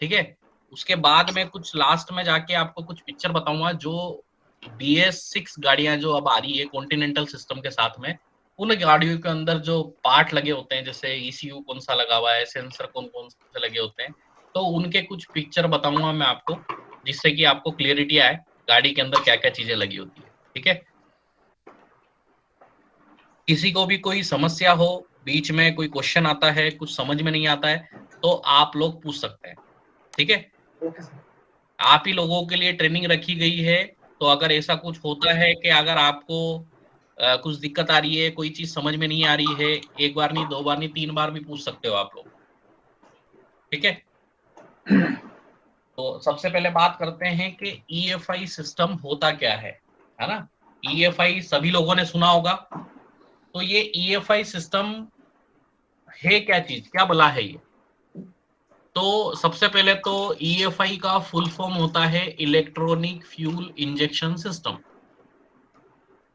ठीक है। उसके बाद में कुछ लास्ट में जाके आपको कुछ पिक्चर बताऊंगा जो BS6 गाड़ियां जो अब आ रही है कॉन्टिनेंटल सिस्टम के साथ में, उन गाड़ियों के अंदर जो पार्ट लगे होते हैं, जैसे ECU कौन सा लगा हुआ है, सेंसर कौन कौन से लगे होते हैं, तो उनके कुछ पिक्चर बताऊंगा मैं आपको, जिससे कि आपको क्लियरिटी आए गाड़ी के अंदर क्या क्या चीजें लगी होती है। ठीक है। किसी को भी कोई समस्या हो, बीच में कोई क्वेश्चन आता है, कुछ समझ में नहीं आता है, तो आप लोग पूछ सकते हैं। ठीक है। Okay sir. आप ही लोगों के लिए ट्रेनिंग रखी गई है, तो अगर ऐसा कुछ होता है कि अगर आपको कुछ दिक्कत आ रही है, कोई चीज समझ में नहीं आ रही है, एक बार नहीं, दो बार नहीं, 3 बार भी पूछ सकते हो आप लोग। ठीक है। तो सबसे पहले बात करते हैं कि EFI सिस्टम होता क्या है ना। EFI सभी लोगों ने सुना होगा। तो ये EFI सिस्टम है क्या चीज, क्या भला है ये। तो सबसे पहले तो EFI का फुल फॉर्म होता है इलेक्ट्रॉनिक फ्यूल इंजेक्शन सिस्टम।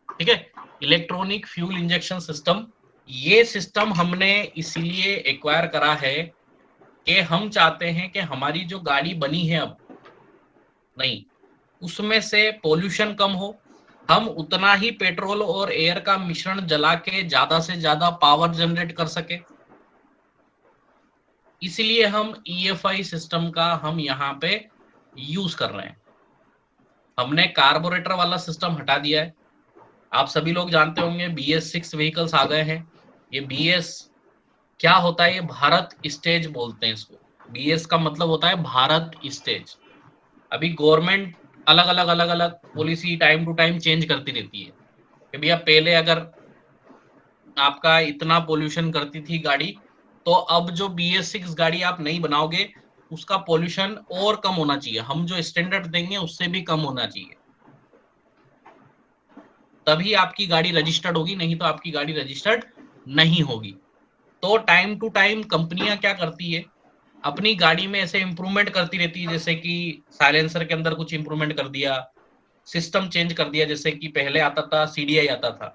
ठीक है। इलेक्ट्रॉनिक फ्यूल इंजेक्शन सिस्टम, ये सिस्टम हमने इसीलिए एक्वायर करा है कि हम चाहते हैं कि हमारी जो गाड़ी बनी है अब नहीं, उसमें से पोल्यूशन कम हो, हम उतना ही पेट्रोल और एयर का मिश्रण जला के ज्यादा से ज्यादा पावर जनरेट कर सके। इसलिए हम EFI सिस्टम का हम यहाँ पे यूज कर रहे हैं। हमने कार्बोरेटर वाला सिस्टम हटा दिया है। आप सभी लोग जानते होंगे BS6 व्हीकल्स आ गए हैं। ये BS क्या होता है, ये भारत स्टेज बोलते हैं इसको। BS का मतलब होता है भारत स्टेज। अभी गवर्नमेंट अलग अलग policy time to time change करती रहती है कि भैया पहले अगर आपका इतना पोल्यूशन करती थी गाड़ी, तो अब जो BS6 गाड़ी आप नहीं बनाओगे, उसका पोल्यूशन और कम होना चाहिए, हम जो स्टैंडर्ड देंगे उससे भी कम होना चाहिए, तभी आपकी गाड़ी रजिस्टर्ड होगी, नहीं तो आपकी गाड़ी रजिस्टर्ड नहीं होगी। तो टाइम टू टाइम कंपनियां क्या करती है, अपनी गाड़ी में ऐसे इंप्रूवमेंट करती रहती है, जैसे कि साइलेंसर के अंदर कुछ इंप्रूवमेंट कर दिया, सिस्टम चेंज कर दिया। जैसे कि पहले आता था CDI आता था,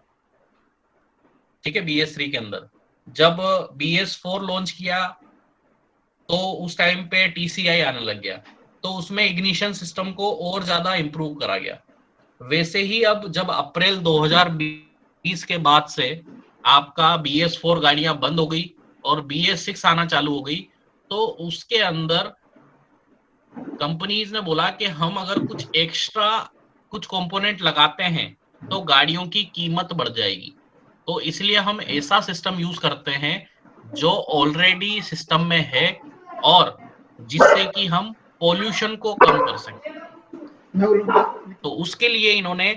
ठीक है, BS3 के अंदर। जब BS4 लॉन्च किया, तो उस टाइम पे TCI आने लग गया, तो उसमें इग्निशन सिस्टम को और ज्यादा इंप्रूव करा गया। वैसे ही अब जब अप्रैल 2020 के बाद से आपका BS4 गाड़ियां बंद हो गई और BS6 आना चालू हो गई, तो उसके अंदर कंपनीज ने बोला कि हम अगर कुछ एक्स्ट्रा कुछ कंपोनेंट लगाते हैं तो गाड़ियों की कीमत बढ़ जाएगी। तो इसलिए हम ऐसा सिस्टम यूज करते हैं जो ऑलरेडी सिस्टम में है, और जिससे कि हम पोल्यूशन को कम कर सकें। मैं बोलूँगा। तो उसके लिए इन्होंने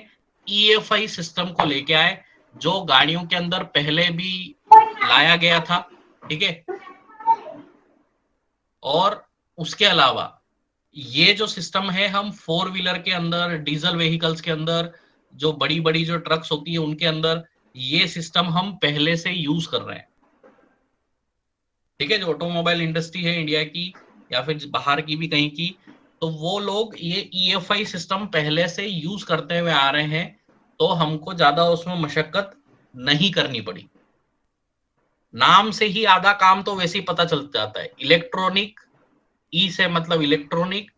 EFI सिस्टम को लेके आए, जो गाड़ियों के अंदर पहले भी लाया गया था। ठीक है। और उसके अलावा ये जो सिस्टम है, हम 4 व्हीलर के अंदर, डीजल व्हीकल्स के अंदर, जो बड़ी बड़ी जो ट्रक्स होती है उनके अंदर ये सिस्टम हम पहले से यूज कर रहे हैं। ठीक है। जो ऑटोमोबाइल इंडस्ट्री है इंडिया की या फिर बाहर की भी कहीं की, तो वो लोग ये EFI सिस्टम पहले से यूज करते हुए आ रहे हैं, तो हमको ज्यादा उसमें मशक्कत नहीं करनी पड़ी। नाम से ही आधा काम तो वैसे ही पता चल जाता है। इलेक्ट्रॉनिक, ई से मतलब इलेक्ट्रॉनिक,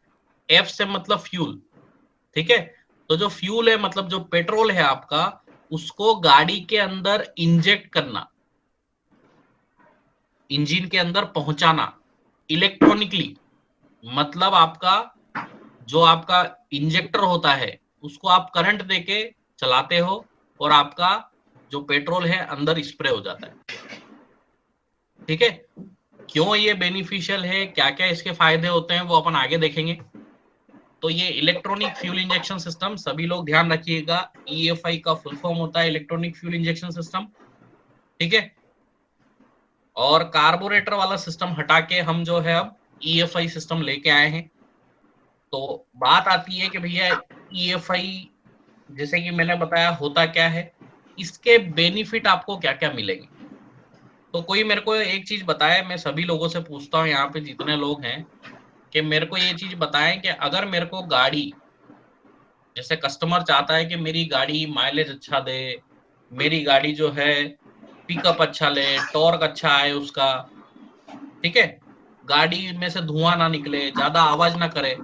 F से मतलब फ्यूल। ठीक है। तो जो फ्यूल है मतलब जो पेट्रोल है आपका, उसको गाड़ी के अंदर इंजेक्ट करना, इंजन के अंदर पहुंचाना इलेक्ट्रॉनिकली, मतलब आपका जो आपका इंजेक्टर होता है उसको आप करंट देके चलाते हो, और आपका जो पेट्रोल है अंदर स्प्रे हो जाता है। ठीक है। क्यों ये बेनिफिशियल है, क्या क्या इसके फायदे होते हैं, वो अपन आगे देखेंगे। तो ये इलेक्ट्रॉनिक फ्यूल इंजेक्शन सिस्टम, सभी लोग ध्यान रखिएगा, EFI का फुल फॉर्म होता है इलेक्ट्रॉनिक फ्यूल इंजेक्शन सिस्टम। ठीक है। और कार्बोरेटर वाला सिस्टम हटा के हम जो है अब EFI सिस्टम लेके आए हैं। तो बात आती है कि भैया EFI, जैसे कि मैंने बताया होता क्या है, इसके बेनिफिट आपको क्या क्या मिलेंगे। तो कोई मेरे को एक चीज बताए, मैं सभी लोगों से पूछता हूँ यहाँ पे जितने लोग हैं, कि मेरे को ये चीज बताएं कि अगर मेरे को गाड़ी, जैसे कस्टमर चाहता है कि मेरी गाड़ी माइलेज अच्छा दे, मेरी गाड़ी जो है पिकअप अच्छा ले, टॉर्क अच्छा आए उसका, ठीक है, गाड़ी में से धुआं ना निकले, ज्यादा आवाज ना करे,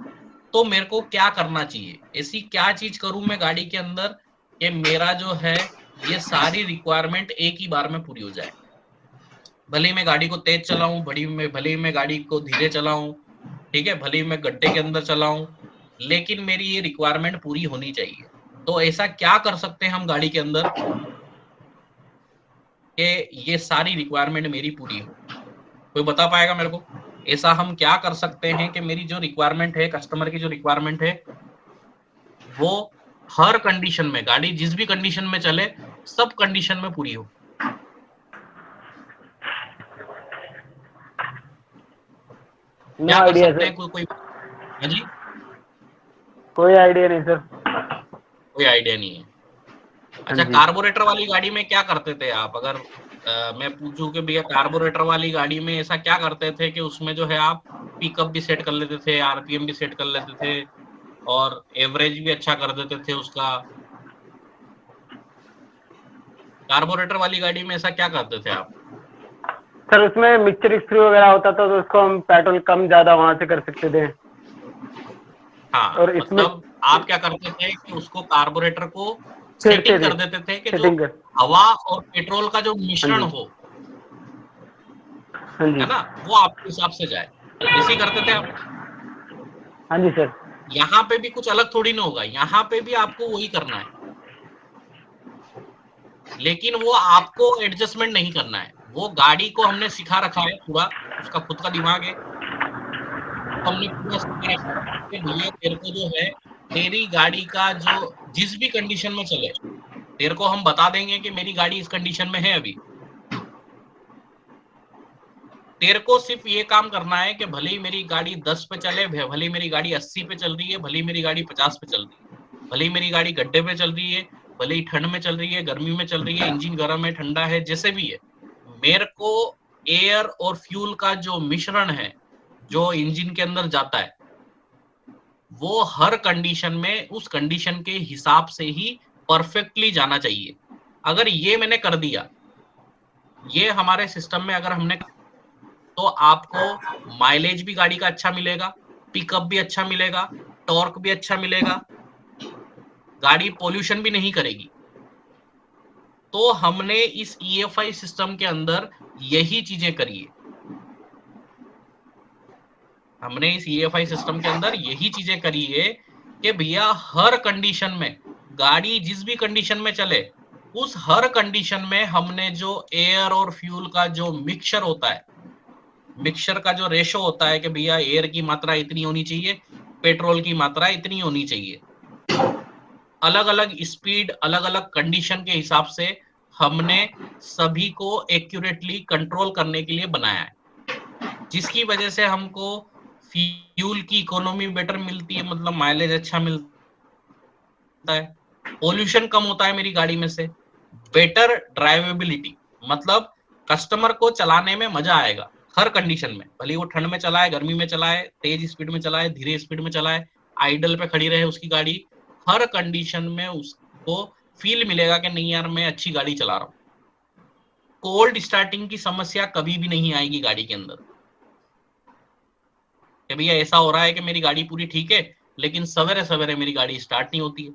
तो मेरे को क्या करना चाहिए, ऐसी क्या चीज करूं मैं गाड़ी के अंदर कि मेरा जो है ये सारी रिक्वायरमेंट एक ही बार में पूरी हो जाए। भले ही मैं गाड़ी को तेज चलाऊं, भले ही मैं गाड़ी को धीरे चलाऊं, ठीक है, भले ही मैं गड्ढे के अंदर चलाऊं, लेकिन मेरी ये रिक्वायरमेंट पूरी होनी चाहिए। तो ऐसा क्या कर सकते हैं हम गाड़ी के अंदर कि ये सारी रिक्वायरमेंट मेरी पूरी हो? कोई बता पाएगा मेरे को? ऐसा हम क्या कर सकते हैं कि मेरी जो रिक्वायरमेंट है, कस्टमर की जो रिक्वायरमेंट है, वो हर कंडीशन में, गाड़ी जिस भी कंडीशन में चले, सब कंडीशन में पूरी हो? नो क्या कर आइडिया सकते सर, हैं? कोई हाँ जी, कोई आइडिया नहीं सर। कोई आइडिया नहीं है। हाँ अच्छा, जी। कार्बोरेटर वाली गाड़ी में क्या करते थे आप? अगर मैं पूछूं कि भैया कार्बोरेटर वाली गाड़ी में ऐसा क्या करते थे कि उसमें जो है आप पिकअप भी सेट कर लेते थे, आरपीएम भी सेट कर लेते थे, और एवरेज भी अच्छा कर देते थे उसका? कार्बोरेटर वाली गाड़ी में ऐसा क्या करते थे आप? सर उसमें मिक्सचर स्क्रू वगैरह होता था, तो उसको हम पेट्रोल कम ज्यादा वहां से कर सकते थे। हाँ, और इसमें मतलब आप क्या करते थे कि उसको कार्बोरेटर को छेड़ते सेटिंग थे, कर देते थे कि जो सेटिंग कर। हवा और पेट्रोल का जो हाँ मिश्रण जी। हो, हाँ जी। है ना, वो आपके हिसाब से जाए। ऐसे ही करते थे आप? हाँ जी सर। यहाँ पे भी कुछ अलग थोड़ी ना होगा, यहाँ पे भी आपको वही करना है, लेकिन वो आपको एडजस्टमेंट नहीं करना है। वो गाड़ी को हमने सिखा रखा है पूरा, उसका खुद का दिमाग है, हमने पूरा सिखा रखा है कि भैया तेरे को जो है, तेरी गाड़ी का जो जिस भी कंडीशन में चले, तेरे को हम बता देंगे कि मेरी गाड़ी इस कंडीशन में है अभी। तेरे को सिर्फ ये काम करना है कि भले ही मेरी गाड़ी 10 पे चले, भले ही मेरी गाड़ी 80 पे चल रही है, भले ही मेरी गाड़ी 50 पे चल रही है, भले ही मेरी गाड़ी गड्ढे पे चल रही है, भले ही ठंड में चल रही है, गर्मी में चल रही है, इंजन गर्म है, ठंडा है, जैसे भी है, मेरे को एयर और फ्यूल का जो मिश्रण है, जो इंजन के अंदर जाता है, वो हर कंडीशन में उस कंडीशन के हिसाब से ही परफेक्टली जाना चाहिए। अगर ये मैंने कर दिया, ये हमारे सिस्टम में अगर हमने, तो आपको माइलेज भी गाड़ी का अच्छा मिलेगा, पिकअप भी अच्छा मिलेगा, टॉर्क भी अच्छा मिलेगा, गाड़ी पोल्यूशन भी नहीं करेगी। तो हमने इस ईएफआई सिस्टम के अंदर यही चीजें करी है। हमने इस ईएफआई सिस्टम के अंदर यही चीजें करी है कि भैया हर कंडीशन में, गाड़ी जिस भी कंडीशन में चले, उस हर कंडीशन में हमने जो एयर और फ्यूल का जो मिक्सचर होता है, मिक्सचर का जो रेशो होता है कि भैया एयर की मात्रा इतनी होनी चाहिए, पेट्रोल की मात्रा इतनी होनी चाहिए, अलग अलग स्पीड, अलग अलग कंडीशन के हिसाब से हमने सभी को एक्यूरेटली कंट्रोल करने के लिए बनाया है, जिसकी वजह से हमको फ्यूल की इकोनॉमी बेटर मिलती है, मतलब माइलेज अच्छा मिलता है, पोल्यूशन कम होता है मेरी गाड़ी में से, बेटर ड्राइवेबिलिटी, मतलब कस्टमर को चलाने में मजा आएगा हर कंडीशन में, भले वो ठंड में चलाए, गर्मी में चलाए, तेज स्पीड में चलाए, धीरे स्पीड में चलाए, आइडल पे खड़ी रहे उसकी गाड़ी, हर कंडीशन में उसको फील मिलेगा कि नहीं यार मैं अच्छी गाड़ी चला रहा हूँ। कोल्ड स्टार्टिंग की समस्या कभी भी नहीं आएगी गाड़ी के अंदर कि भैया ऐसा हो रहा है कि मेरी गाड़ी पूरी ठीक है, लेकिन सवेरे सवेरे मेरी गाड़ी स्टार्ट नहीं होती है,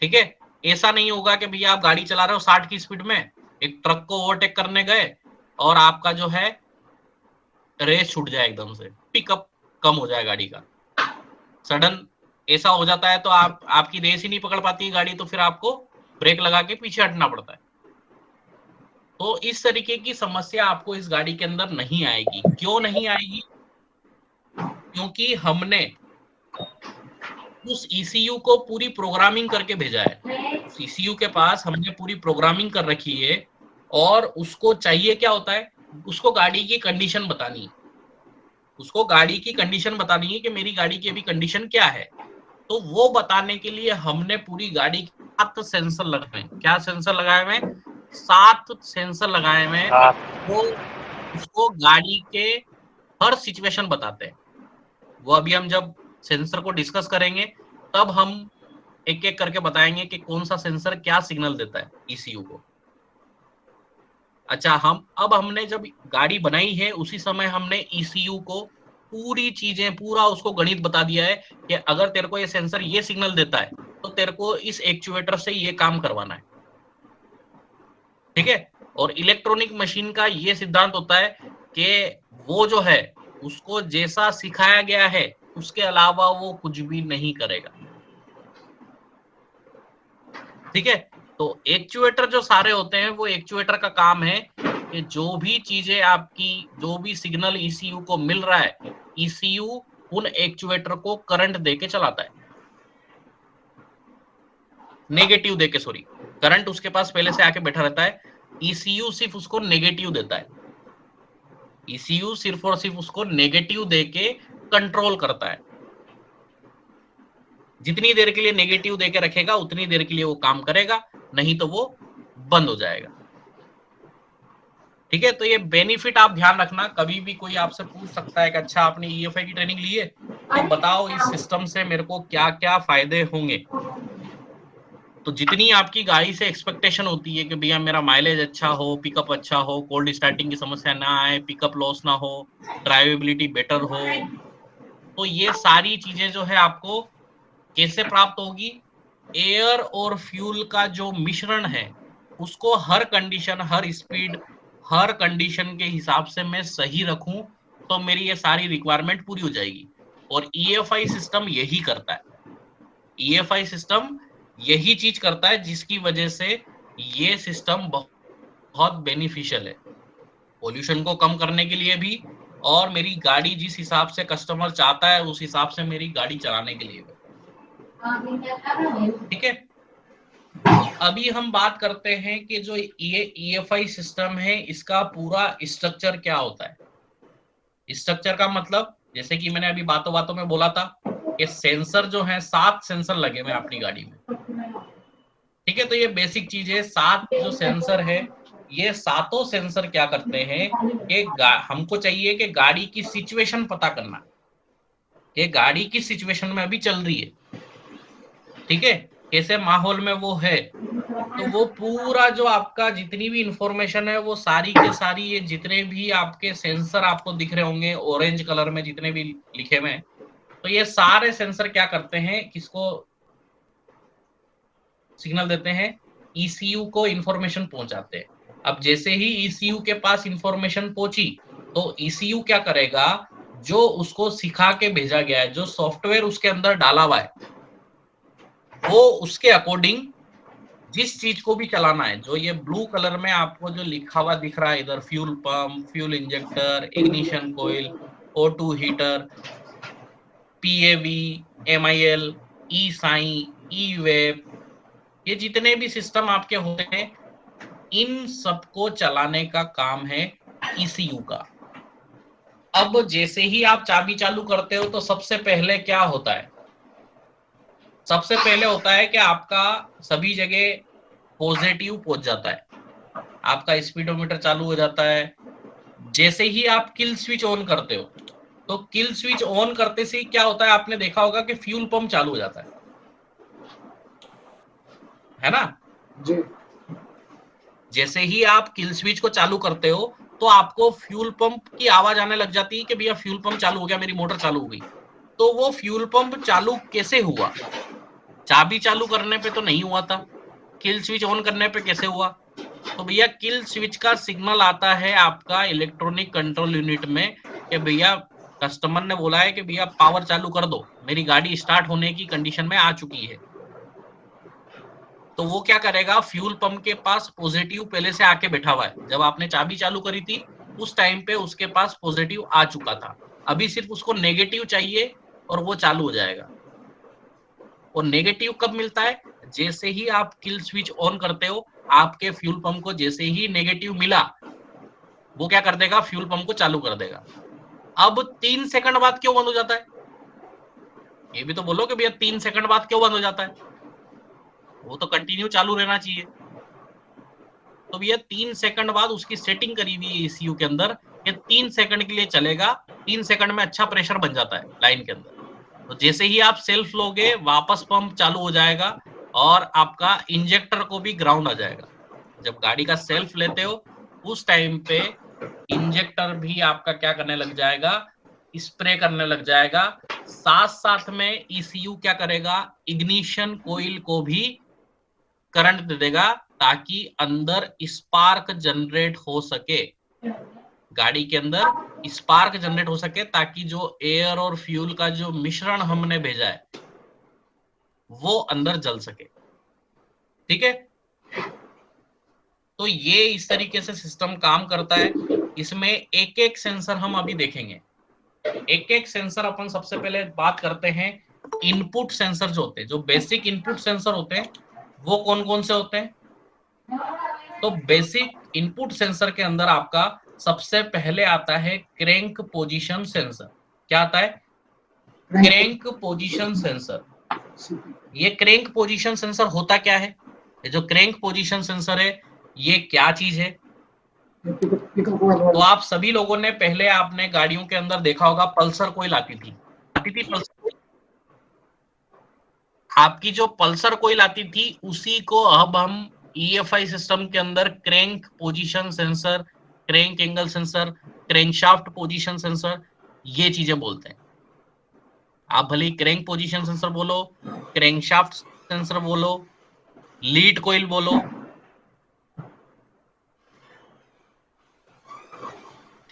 ठीक है। ऐसा नहीं होगा कि भैया आप गाड़ी चला रहे हो 60 की स्पीड में, एक ट्रक को ओवरटेक करने गए और आपका जो है रेस छूट जाए, एकदम से पिकअप कम हो जाए गाड़ी का, सडन ऐसा हो जाता है, तो आप आपकी रेस ही नहीं पकड़ पाती है गाड़ी, तो फिर आपको ब्रेक लगा के पीछे हटना पड़ता है। तो इस तरीके की समस्या आपको इस गाड़ी के अंदर नहीं आएगी। क्यों नहीं आएगी? क्योंकि हमने उस ईसीयू को पूरी प्रोग्रामिंग करके भेजा है। उस ईसीयू के पास हमने पूरी प्रोग्रामिंग कर रखी है, और उसको चाहिए क्या होता है, उसको गाड़ी की कंडीशन बतानी है, उसको गाड़ी की कंडीशन बतानी है कि मेरी गाड़ी की अभी कंडीशन क्या है। तो वो बताने के लिए हमने पूरी गाड़ी के 7 सेंसर लगाए हैं। क्या सेंसर लगाए हुए हैं? 7 सेंसर लगाए हुए हैं, हाँ। वो उसको गाड़ी के हर सिचुएशन बताते हैं। वो अभी हम जब सेंसर को डिस्कस करेंगे, तब हम एक एक करके बताएंगे कि कौन सा सेंसर क्या सिग्नल देता है ईसीयू को। अच्छा, हमने जब गाड़ी बनाई है उसी समय हमने ईसीयू को पूरी चीजें, पूरा उसको गणित बता दिया है कि अगर तेरे को ये सेंसर ये सिग्नल देता है तो तेरे को इस एक्चुएटर से ये काम करवाना है, ठीक है। और इलेक्ट्रॉनिक मशीन का ये सिद्धांत होता है कि वो जो है उसको जैसा सिखाया गया है उसके अलावा वो कुछ भी नहीं करेगा, ठीक है। तो एक्चुएटर जो सारे होते हैं, वो एक्चुएटर का काम है कि जो भी चीजें आपकी, जो भी सिग्नल ईसीयू को मिल रहा है, ईसीयू उन एक्चुएटर को करंट देके चलाता है, नेगेटिव देके, सॉरी, करंट उसके पास पहले से आके बैठा रहता है, ईसीयू सिर्फ उसको नेगेटिव देता है, ईसीयू सिर्फ और सिर्फ उसको नेगेटिव देके कंट्रोल करता है। जितनी देर के लिए नेगेटिव देके रखेगा उतनी देर के लिए वो काम करेगा, नहीं तो वो बंद हो जाएगा, ठीक है। तो ये बेनिफिट आप ध्यान रखना, कभी भी कोई आपसे पूछ सकता है कि अच्छा आपने ईएफआई की ट्रेनिंग ली है तो बताओ इस सिस्टम से मेरे को क्या क्या फायदे होंगे। तो जितनी आपकी गाड़ी से एक्सपेक्टेशन होती है कि भैया मेरा माइलेज अच्छा हो, पिकअप अच्छा हो, कोल्ड स्टार्टिंग की समस्या ना आए, पिकअप लॉस ना हो, ड्राइवेबिलिटी बेटर हो, तो ये सारी चीजें जो है आपको कैसे प्राप्त होगी? एयर और फ्यूल का जो मिश्रण है उसको हर कंडीशन, हर स्पीड, हर कंडीशन के हिसाब से मैं सही रखूं तो मेरी ये सारी रिक्वायरमेंट पूरी हो जाएगी। और ईएफआई सिस्टम यही करता है, ईएफआई सिस्टम यही चीज करता है, जिसकी वजह से ये सिस्टम बहुत बेनिफिशियल है, पोल्यूशन को कम करने के लिए भी, और मेरी गाड़ी जिस हिसाब से कस्टमर चाहता है उस हिसाब से मेरी गाड़ी चलाने के लिए भी, ठीक है। अभी हम बात करते हैं कि जो ये ईएफआई सिस्टम है इसका पूरा स्ट्रक्चर क्या होता है। स्ट्रक्चर का मतलब, जैसे कि मैंने अभी बातों बातों में बोला था कि सेंसर जो है, 7 सेंसर लगे हुए अपनी गाड़ी में, ठीक है। तो ये बेसिक चीज है, 7 जो सेंसर है, ये सातों सेंसर क्या करते हैं कि हमको चाहिए कि गाड़ी की सिचुएशन पता करना, कि गाड़ी किस सिचुएशन में अभी चल रही है, ठीक है, कैसे माहौल में वो है। तो वो पूरा जो आपका जितनी भी इंफॉर्मेशन है वो सारी के सारी, ये जितने भी आपके सेंसर आपको दिख रहे होंगे ऑरेंज कलर में जितने भी लिखे हुए हैं, तो ये सारे सेंसर क्या करते हैं, किसको सिग्नल देते हैं? ईसीयू को इंफॉर्मेशन पहुंचाते हैं। अब जैसे ही ईसीयू के पास इंफॉर्मेशन पहुंची तो ईसीयू क्या करेगा, जो उसको सिखा के भेजा गया है, जो सॉफ्टवेयर उसके अंदर डाला हुआ है, वो उसके अकॉर्डिंग जिस चीज को भी चलाना है, जो ये ब्लू कलर में आपको जो लिखा हुआ दिख रहा है इधर, fuel pump, fuel injector, ignition coil, O2 heater, PAV, MIL, E साई, ई वेब, ये जितने भी सिस्टम आपके होते हैं, इन सबको चलाने का काम है ईसीयू का। अब जैसे ही आप चाबी चालू करते हो तो सबसे पहले क्या होता है? सबसे पहले होता है कि आपका सभी जगह पॉजिटिव पहुंच जाता है, आपका स्पीडोमीटर चालू हो जाता है। जैसे ही आप किल स्विच ऑन करते हो तो किल स्विच ऑन करते से ही क्या होता है, आपने देखा होगा कि फ्यूल पंप चालू हो जाता है ना। जी जैसे ही आप किल स्विच को चालू करते हो तो आपको फ्यूल पंप की आवाज आने लग जाती है कि भैया फ्यूल पंप चालू हो गया, मेरी मोटर चालू हो गई। तो वो फ्यूल पंप चालू कैसे हुआ? चाबी चालू करने पे तो नहीं हुआ था, किल स्विच ऑन करने पे कैसे हुआ? तो भैया किल स्विच का सिग्नल आता है आपका इलेक्ट्रॉनिक कंट्रोल यूनिट में कि भैया कस्टमर ने बोला है कि भैया पावर चालू कर दो, मेरी गाड़ी स्टार्ट होने की कंडीशन में आ चुकी है। तो वो क्या करेगा, फ्यूल पंप के पास पॉजिटिव पहले से आके बैठा हुआ है, जब आपने चाबी चालू करी थी उस टाइम पे उसके पास पॉजिटिव आ चुका था, अभी सिर्फ उसको नेगेटिव चाहिए और वो चालू हो जाएगा। और नेगेटिव कब मिलता है? जैसे ही आप किल स्विच ऑन करते हो, आपके फ्यूल पंप को जैसे ही नेगेटिव मिला, वो क्या कर देगा, फ्यूल पंप को चालू कर देगा। अब 3 सेकंड बाद क्यों बंद हो जाता है? ये भी तो बोलो कि भैया 3 सेकंड बाद क्यों बंद हो जाता है? वो तो कंटिन्यू चालू रहना चाहिए। तो भैया 3 सेकंड बाद उसकी सेटिंग करी हुई है ईसीयू के अंदर, ये 3 सेकंड के लिए चलेगा, 3 सेकंड में अच्छा प्रेशर बन जाता है लाइन के अंदर। तो जैसे ही आप सेल्फ लोगे वापस पंप चालू हो जाएगा और आपका इंजेक्टर को भी ग्राउंड आ जाएगा। जब गाड़ी का सेल्फ लेते हो उस टाइम पे इंजेक्टर भी आपका क्या करने लग जाएगा, स्प्रे करने लग जाएगा। साथ साथ में ईसीयू क्या करेगा, इग्निशन कोइल को भी करंट दे देगा ताकि अंदर स्पार्क जनरेट हो सके, गाड़ी के अंदर स्पार्क जनरेट हो सके, ताकि जो एयर और फ्यूल का जो मिश्रण हमने भेजा है वो अंदर जल सके। ठीक है, तो ये इस तरीके से सिस्टम काम करता है। इसमें एक एक सेंसर हम अभी देखेंगे, एक एक सेंसर। अपन सबसे पहले बात करते हैं इनपुट सेंसर जो होते हैं, जो बेसिक इनपुट सेंसर होते हैं वो कौन कौन से होते हैं। तो बेसिक इनपुट सेंसर के अंदर आपका सबसे पहले आता है क्रैंक पोजीशन सेंसर। क्या आता है, क्रैंक पोजीशन सेंसर। ये क्रैंक पोजीशन सेंसर होता क्या है, ये जो क्रैंक पोजीशन सेंसर है ये क्या चीज है। तो आप सभी लोगों ने पहले आपने गाड़ियों के अंदर देखा होगा पल्सर कोईल आती थी पल्सर कोईल। आपकी जो पल्सर कोईल आती थी उसी को अब हम ईएफआई सिस्टम के अंदर crank position sensor, crank angle sensor, crankshaft position sensor, ये चीजें बोलते हैं। आप भले ही क्रैंक पोजीशन सेंसर बोलो, क्रैंकशाफ्ट सेंसर बोलो, लीड कोईल बोलो,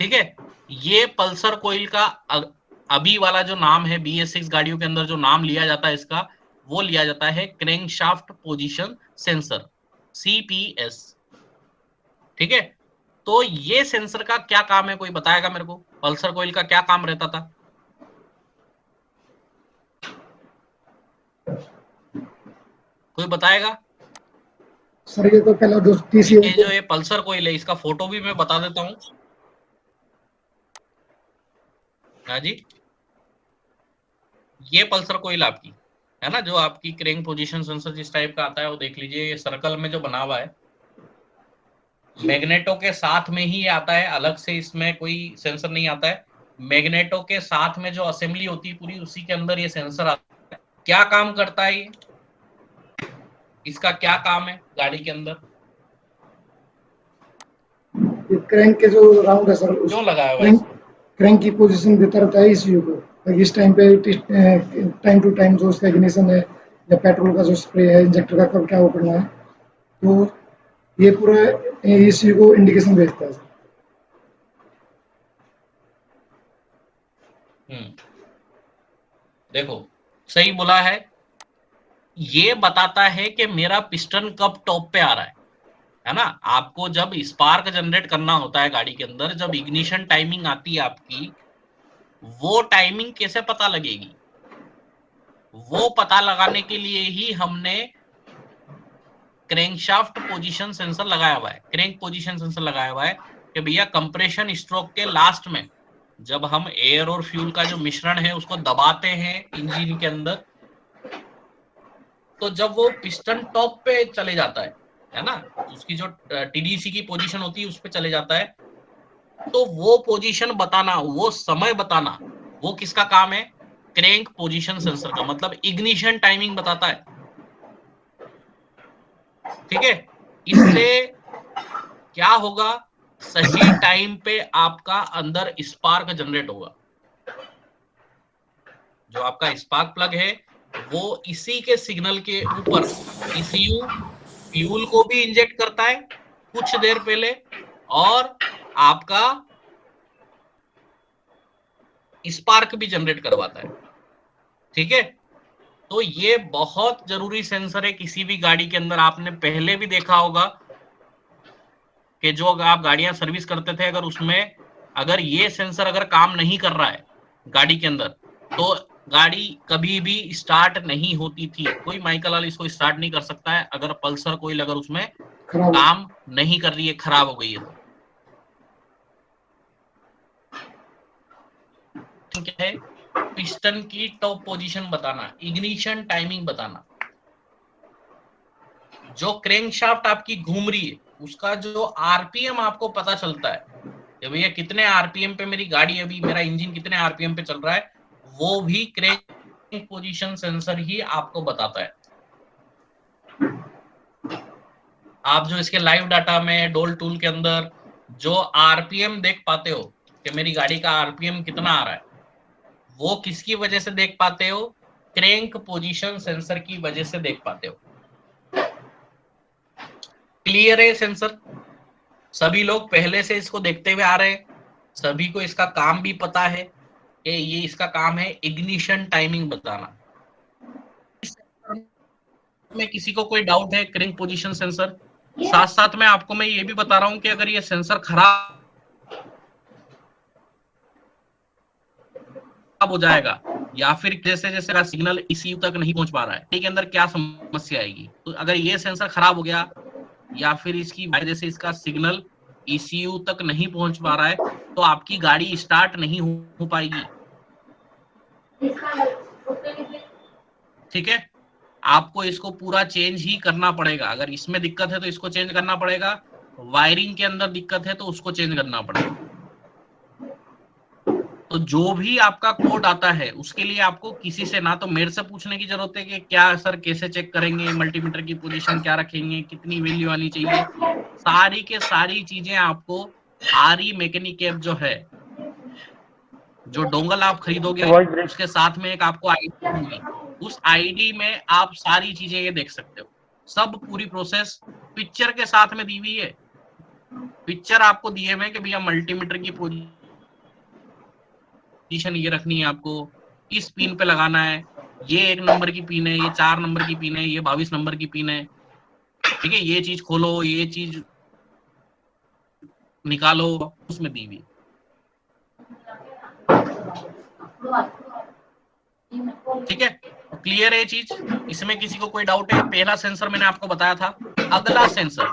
ठीक है। ये पल्सर कोईल का अभी वाला जो नाम है BS6 गाड़ियों के अंदर जो नाम लिया जाता है इसका, वो लिया जाता है क्रैंकशाफ्ट पोजीशन सेंसर, CPS। ठीक है, तो ये सेंसर का क्या काम है, कोई बताएगा मेरे को, पल्सर कोईल का क्या काम रहता था। कोई बताएगा। सर ये तो पहला जो ये TCS जो ये पल्सर कोईल है इसका फोटो भी मैं बता देता हूं। हाँ जी, ये पल्सर कोईल आपकी है ना, जो आपकी क्रैंक पोजीशन सेंसर जिस टाइप का आता है वो देख लीजिए, ये सर्कल में जो बना हुआ है मैग्नेटो के साथ में ही आता है, अलग से इसमें कोई सेंसर नहीं आता है। मैग्नेटो के साथ में जो असेंबली होती है पूरी, उसी के अंदर ये सेंसर आता है। क्या काम करता है ये, इसका क्या काम है गाड़ी के अंदर, क्रैंक के जो राउंड है सर, उस क्यों लगाया हुआ है क्रैंक इसको। क्रैंक की पोजीशन देता रहता है इस व्यू को। इस टाइम पे टाइम टू टाइम जो उसका इग्निशन है या पेट्रोल का जो स्प्रे है, इंजेक्टर का कब क्या वो करना है, तो ये पूरा इस व्यू को इंडिकेशन भेजता है सर। हम्म, देखो सही बोला है, ये बताता है कि मेरा पिस्टन कब टॉप पे आ रहा है ना। आपको जब स्पार्क जनरेट करना होता है गाड़ी के अंदर, जब इग्निशन टाइमिंग आती है आपकी, वो टाइमिंग कैसे पता लगेगी, वो पता लगाने के लिए ही हमने क्रैंकशाफ्ट पोजीशन सेंसर लगाया हुआ है, क्रैंक पोजीशन सेंसर लगाया हुआ है कि भैया कंप्रेशन स्ट्रोक के लास्ट में जब हम एयर और फ्यूल का जो मिश्रण है उसको दबाते हैं इंजन के अंदर, तो जब वो पिस्टन टॉप पे चले जाता है ना, उसकी जो TDC की पोजीशन होती है उस पे चले जाता है, तो वो पोजीशन बताना, वो समय बताना, वो किसका काम है, क्रैंक पोजीशन सेंसर का। मतलब इग्निशन टाइमिंग बताता है। ठीक है, इससे क्या होगा, सही टाइम पे आपका अंदर स्पार्क जनरेट होगा। जो आपका स्पार्क प्लग है वो इसी के सिग्नल के ऊपर ECU फ्यूल को भी इंजेक्ट करता है कुछ देर पहले, और आपका स्पार्क भी जनरेट करवाता है। ठीक है, तो ये बहुत जरूरी सेंसर है किसी भी गाड़ी के अंदर। आपने पहले भी देखा होगा कि जो अगर आप गाड़ियां सर्विस करते थे, अगर उसमें अगर ये सेंसर अगर काम नहीं कर रहा है गाड़ी के अंदर, तो गाड़ी कभी भी स्टार्ट नहीं होती थी। कोई माइकल वाला इसको स्टार्ट नहीं कर सकता है अगर पल्सर कोई अगर उसमें खराब हो। काम नहीं कर रही है, खराब हो गई है तो। ठीक है, पिस्टन की टॉप पोजीशन बताना, इग्निशन टाइमिंग बताना, जो क्रैंकशाफ्ट आपकी घूम रही है उसका जो RPM आपको पता चलता है कि भैया कितने RPM पे मेरी गाड़ी, अभी मेरा इंजन कितने RPM पे चल रहा है, वो भी क्रैंक पोजीशन सेंसर ही आपको बताता है। आप जो इसके लाइव डाटा में डोल टूल के अंदर जो आरपीएम देख पाते हो कि मेरी गाड़ी का आरपीएम कितना आ रहा है, वो किसकी वजह से देख पाते हो? क्रैंक पोजीशन सेंसर की वजह से देख पाते हो। क्लियर है सेंसर? सभी लोग पहले से इसको देखते हुए आ रहे हैं, सभी को इसका काम भी पता है कि ये इसका काम है इग्निशन टाइमिंग बताना। में किसी को कोई डाउट है क्रैंक पोजीशन सेंसर? साथ साथ में आपको मैं ये भी बता रहा हूं कि अगर ये सेंसर खराब हो जाएगा या फिर जैसे जैसे सिग्नल ईसीयू तक नहीं पहुंच पा रहा है, के अंदर क्या समस्या आएगी। तो अगर ये सेंसर खराब हो गया या फिर इसकी वजह से इसका सिग्नल ईसीयू तक नहीं पहुंच पा रहा है, तो आपकी गाड़ी स्टार्ट नहीं हो पाएगी। ठीक है, आपको इसको पूरा चेंज ही करना पड़ेगा। अगर इसमें दिक्कत है तो इसको चेंज करना पड़ेगा, वायरिंग के अंदर दिक्कत है तो उसको चेंज करना पड़ेगा। तो जो भी आपका कोड आता है उसके लिए आपको किसी से ना तो मेरे से पूछने की जरूरत है कि क्या सर कैसे चेक करेंगे, मल्टीमीटर की पोजीशन क्या रखेंगे, कितनी वैल्यू आनी चाहिए। सारी के सारी चीजें आपको आरई मैकेनिक ऐप जो है, जो डोंगल आप खरीदोगे वॉइस ब्रेक। उसके साथ में एक आपको आईडी होगी, उस आईडी में आप सारी चीजें ये देख सकते हो। सब पूरी प्रोसेस पिक्चर के साथ में दी हुई है। पिक्चर आपको दिए हुए कि भैया मल्टीमीटर की पोजीशन ये रखनी है, आपको इस पिन पे लगाना है, ये 1 नंबर की पिन है, ये 4 नंबर की पिन है, ये 22 नंबर की पिन है। ठीक है, ये चीज खोलो, ये चीज निकालो, उसमें दी हुई है। ठीक है, तो क्लियर है ये चीज? इसमें किसी को कोई डाउट है? पहला सेंसर मैंने आपको बताया था। अगला सेंसर,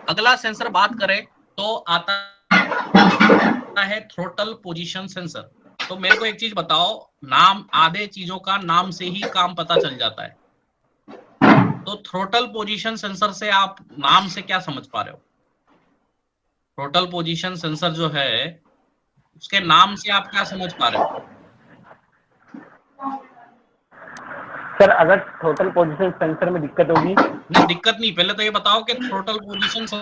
अगला सेंसर बात करें तो आता है थ्रोटल पोजीशन सेंसर। तो मेरे को एक चीज बताओ, नाम आधे चीजों का नाम से ही काम पता चल जाता है। तो थ्रोटल पोजीशन सेंसर से आप नाम से क्या समझ पा रहे हो? थ्रोटल पोजीशन सेंसर जो है उसके नाम से आप क्या समझ पा रहे हो? सर अगर टोटल पोजीशन सेंसर में दिक्कत होगी। नहीं दिक्कत नहीं, पहले तो ये बताओ कि थ्रोटल पोजीशन सेंसर